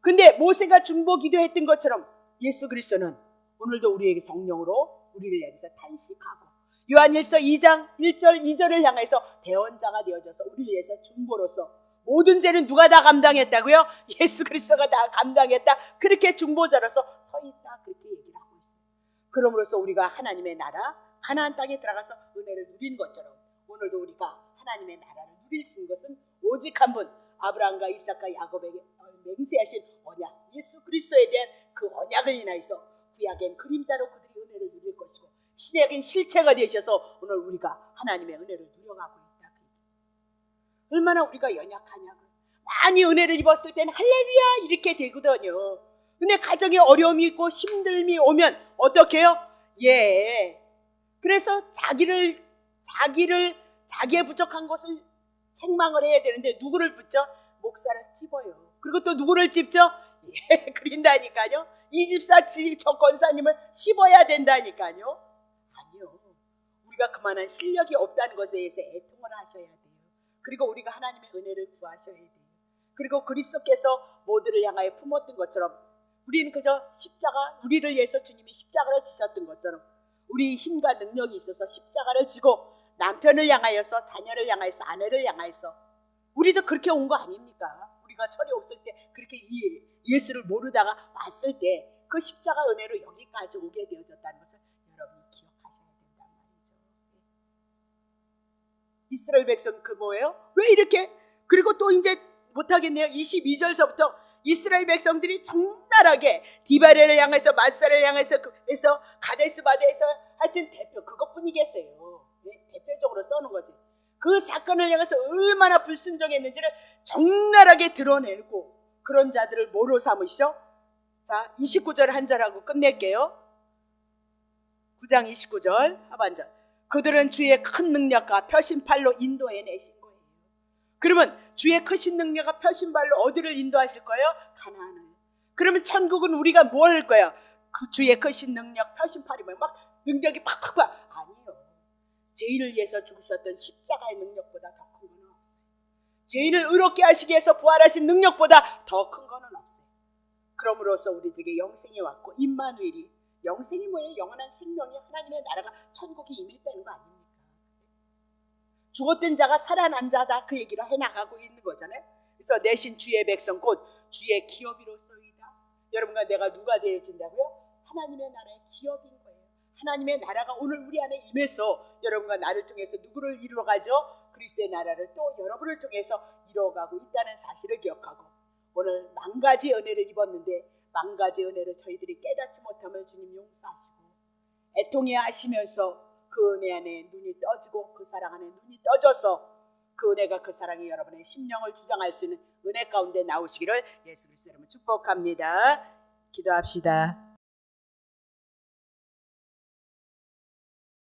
근데 모세가 중보 기도했던 것처럼 예수 그리스도는 오늘도 우리에게 성령으로 우리를 향해서 탄식하고 요한일서 2장 1절 2절을 향해서 대언자가 되어져서 우리를 위해서 중보로서 모든 죄는 누가 다 감당했다고요? 예수 그리스도가 다 감당했다. 그렇게 중보자로서 서 있다, 그렇게 얘기를 하고 있어요. 그러므로서 우리가 하나님의 나라 가나안 땅에 들어가서 은혜를 누린 것처럼 오늘도 우리가 하나님의 나라를 누릴 수 있는 것은 오직 한 분, 아브라함과 이삭과 야곱에게 맹세하신 언약, 예수 그리스도에 대한 그 언약을 인하여서 구약엔 그림자로 그들이 은혜를 누릴 것이고 신약엔 실체가 되셔서 오늘 우리가 하나님의 은혜를 누려가고 있다. 얼마나 우리가 연약하냐고. 많이 은혜를 입었을 때는 할렐루야 이렇게 되거든요. 근데 가정에 어려움이 있고 힘듦이 오면 어떻게 해요? 그래서 자기의 부족한 것을 책망을 해야 되는데 누구를 붙죠? 목사를 찝어요. 그리고 또 누구를 찝죠? 그린다니까요. 이 집사 저 권사님을 씹어야 된다니까요. 아니요. 우리가 그만한 실력이 없다는 것에 대해서 애통을 하셔야 돼요. 그리고 우리가 하나님의 은혜를 구하셔야 돼요. 그리고 그리스도께서 모두를 향하여 품었던 것처럼 우리는 그저 십자가, 우리를 위해서 주님이 십자가를 지셨던 것처럼 우리 힘과 능력이 있어서 십자가를 지고 남편을 향하여서, 자녀를 향하여서, 아내를 향하여서 우리도 그렇게 온 거 아닙니까? 우리가 철이 없을 때 그렇게 예수를 모르다가 왔을 때 그 십자가 은혜로 여기까지 오게 되어졌다는 것을 여러분이 기억하셔야 된단 말이죠. 이스라엘 백성 그 뭐예요? 왜 이렇게? 그리고 또 이제 못하겠네요. 22절서부터 이스라엘 백성들이 적나라하게 디바레를 향해서 마사를 향해서 해서 가데스 바데에서 하여튼 대표 그것뿐이겠어요. 대표적으로 써놓은 거지. 그 사건을 향해서 얼마나 불순종했는지를 적나라하게 드러내고 그런 자들을 뭐로 삼으시죠? 자, 29절 한 절하고 끝낼게요. 9장 29절 하반절. 그들은 주의 큰 능력과 펴신팔로 인도해 내신 거예요. 그러면 주의 크신 능력과 펴신팔로 어디를 인도하실 거예요? 가나안을. 그러면 천국은 우리가 뭘 할 거예요? 그 주의 크신 능력, 펴신팔이면 막 능력이 팍팍팍. 아니요. 죄인을 위해서 죽으셨던 십자가의 능력보다 더 큰 거는 없어요. 죄인을 의롭게 하시기 위해서 부활하신 능력보다 더 큰 거는 없어요. 그럼으로써 우리들에게 영생이 왔고 임마누엘이, 영생이 뭐예요? 영원한 생명이, 하나님의 나라가 천국이 임했다는 거 아닙니까? 죽었던 자가 살아난 자다, 그 얘기를 해나가고 있는 거잖아요. 그래서 내신 주의 백성 곧 주의 기업이로소이다. 여러분과 내가 누가 되어진다고요? 하나님의 나라의 기업인 거예요. 하나님의 나라가 오늘 우리 안에 임해서 여러분과 나를 통해서 누구를 이루어가죠? 그리스도의 나라를 또 여러분을 통해서 이루어가고 있다는 사실을 기억하고, 오늘 만 가지 은혜를 입었는데 만 가지 은혜를 저희들이 깨닫지 못하면 주님 용서하시고, 애통해 하시면서 그 은혜 안에 눈이 떠지고 그 사랑 안에 눈이 떠져서 그 은혜가, 그 사랑이 여러분의 심령을 주장할 수 있는 은혜 가운데 나오시기를 예수 그리스도 이름으로 축복합니다. 기도합시다.